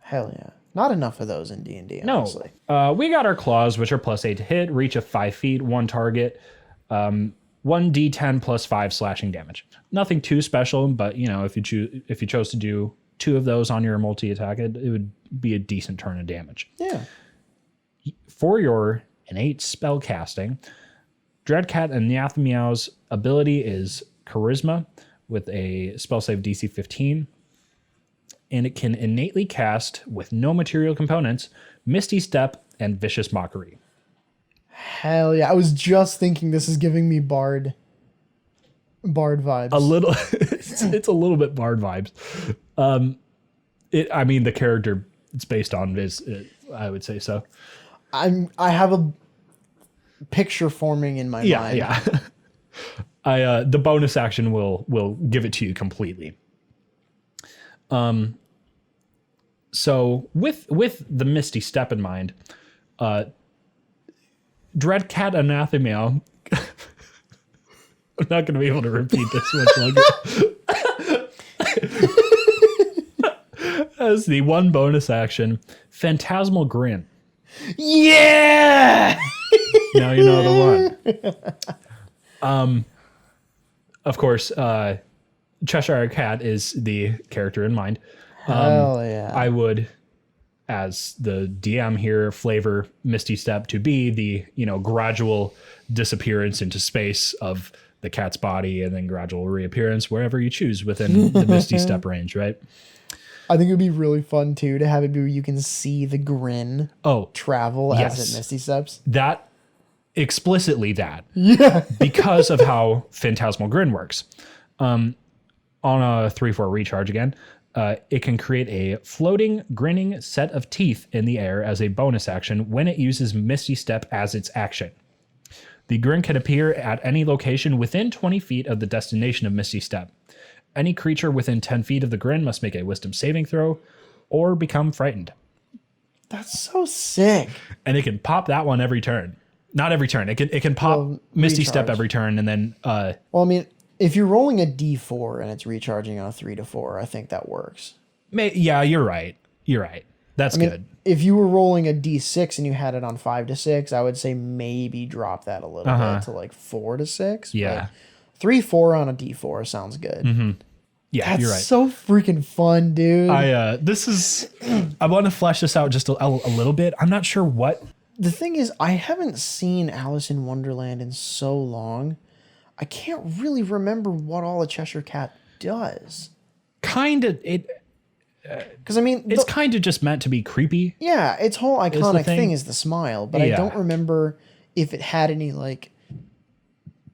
S2: Hell yeah. Not enough of those in D&D,
S1: No.
S2: honestly.
S1: We got our claws, which are +8 to hit, reach of 5 feet, 1 target, 1d10 +5 slashing damage. Nothing too special, but if you chose to do 2 of those on your multi-attack, it would be a decent turn of damage.
S2: Yeah.
S1: For your innate spell casting, Dreadcat Anathema's ability is Charisma with a spell save DC 15. And it can innately cast, with no material components, Misty Step and Vicious Mockery.
S2: Hell yeah. I was just thinking this is giving me Bard vibes.
S1: A little, it's a little bit Bard vibes. The character it's based on is, I would say so.
S2: I have a picture forming in my mind.
S1: Yeah. The bonus action will give it to you completely. So with the Misty Step in mind, Dreadcat Anathema, I'm not going to be able to repeat this much longer, as the one bonus action, Phantasmal Grin.
S2: Yeah!
S1: Now you know the one. Of course, Cheshire Cat is the character in mind.
S2: Hell yeah.
S1: I would, as the DM here, flavor Misty Step to be the, gradual disappearance into space of the cat's body and then gradual reappearance wherever you choose within the Misty Step range, right?
S2: I think it would be really fun, too, to have it be where you can see the grin travel as it Misty Steps.
S1: That, explicitly that.
S2: Yeah.
S1: Because of how Phantasmal Grin works. On a 3/4 recharge again, it can create a floating, grinning set of teeth in the air as a bonus action when it uses Misty Step as its action. The grin can appear at any location within 20 feet of the destination of Misty Step. Any creature within 10 feet of the grin must make a wisdom saving throw or become frightened.
S2: That's so sick.
S1: And it can pop that one every turn. Not every turn. It can pop Misty Step every turn and then...
S2: if you're rolling a D4 and it's recharging on a 3 to 4, I think that works.
S1: Yeah, you're right. That's good.
S2: If you were rolling a D6 and you had it on 5 to 6, I would say maybe drop that a little bit to like 4 to 6.
S1: Yeah.
S2: 3-4 on a D4 sounds good.
S1: Mm-hmm. Yeah,
S2: That's
S1: you're right.
S2: so freaking fun, dude.
S1: I want to flesh this out just a little bit. I'm not sure what.
S2: The thing is, I haven't seen Alice in Wonderland in so long. I can't really remember what all a Cheshire Cat does.
S1: Kind of it.
S2: Because I mean,
S1: It's kind of just meant to be creepy.
S2: yeah, its whole iconic
S1: thing.
S2: thing is the smile, but I
S1: Yeah.
S2: don't remember if it had any like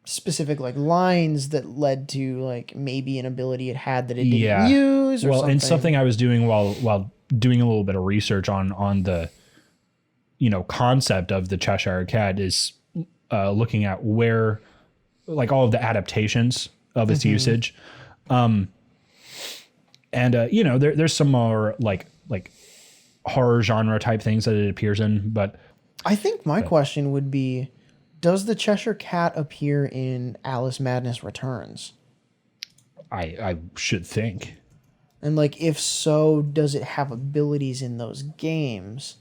S2: specific like lines that led to like maybe an ability it had that it didn't use or
S1: well,
S2: something.
S1: and something I was doing while doing a little bit of research on the concept of the Cheshire Cat is looking at where like all of the adaptations of its usage. There's some more like horror genre type things that it appears in, but
S2: I think my question would be, does the Cheshire Cat appear in Alice Madness Returns?
S1: I should think.
S2: And like, if so, does it have abilities in those games?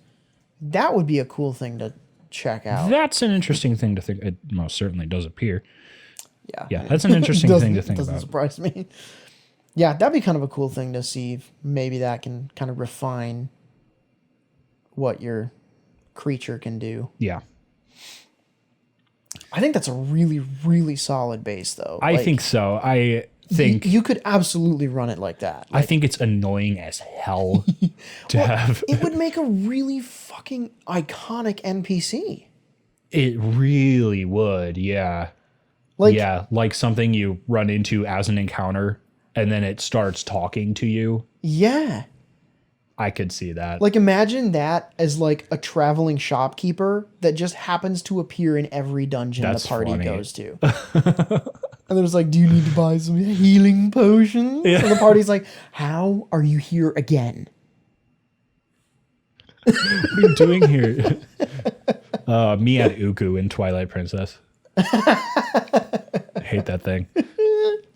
S2: That would be a cool thing to check out.
S1: That's an interesting thing to think. It most certainly does appear.
S2: Yeah.
S1: Yeah, that's an interesting thing to think
S2: doesn't
S1: about.
S2: surprise me. Yeah, that'd be kind of a cool thing to see if maybe that can kind of refine what your creature can do.
S1: Yeah.
S2: I think that's a really, really solid base, though.
S1: I think so. I think
S2: you could absolutely run it like that.
S1: I think it's annoying as hell to have.
S2: It would make a really fucking iconic NPC.
S1: It really would, yeah. Like something you run into as an encounter and then it starts talking to you.
S2: Yeah.
S1: I could see that.
S2: Like, imagine that as like a traveling shopkeeper that just happens to appear in every dungeon
S1: That's
S2: the party
S1: funny.
S2: goes to. And there's like, do you need to buy some healing potions?
S1: Yeah.
S2: And the party's like, how are you here again?
S1: What are you doing here? Me at Uku in Twilight Princess. I hate that thing.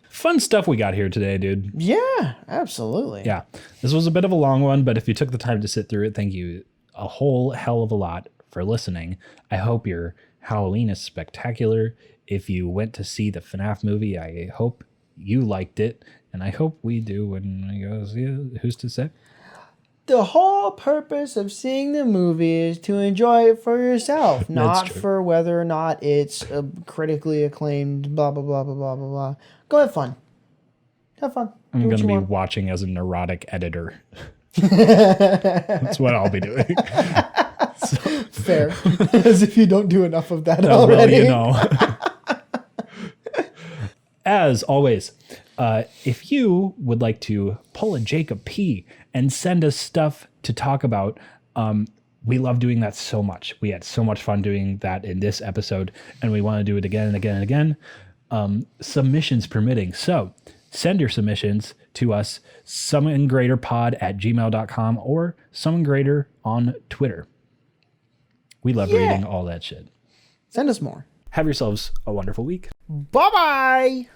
S1: Fun stuff we got here today, dude.
S2: Yeah, absolutely.
S1: Yeah. This was a bit of a long one, but if you took the time to sit through it, thank you a whole hell of a lot for listening. I hope your Halloween is spectacular. If you went to see the FNAF movie, I hope you liked it. And I hope we do when we go see it. Who's to say?
S2: The whole purpose of seeing the movie is to enjoy it for yourself, not
S1: true.
S2: for whether or not it's critically acclaimed, blah, blah, blah, blah, blah, blah, blah. Go have fun. Have fun.
S1: I'm
S2: Do what
S1: going to
S2: you
S1: be
S2: want.
S1: watching as a neurotic editor. That's what I'll be doing.
S2: Fair. As if you don't do enough of that
S1: Oh, well,
S2: already.
S1: you know. As always, if you would like to pull a Jacob P and send us stuff to talk about, we love doing that so much. We had so much fun doing that in this episode, and we want to do it again and again and again. Submissions permitting. So send your submissions to us, summongreaterpod@gmail.com or summongreater on Twitter. We love reading all that shit.
S2: Send us more.
S1: Have yourselves a wonderful week.
S2: Bye-bye.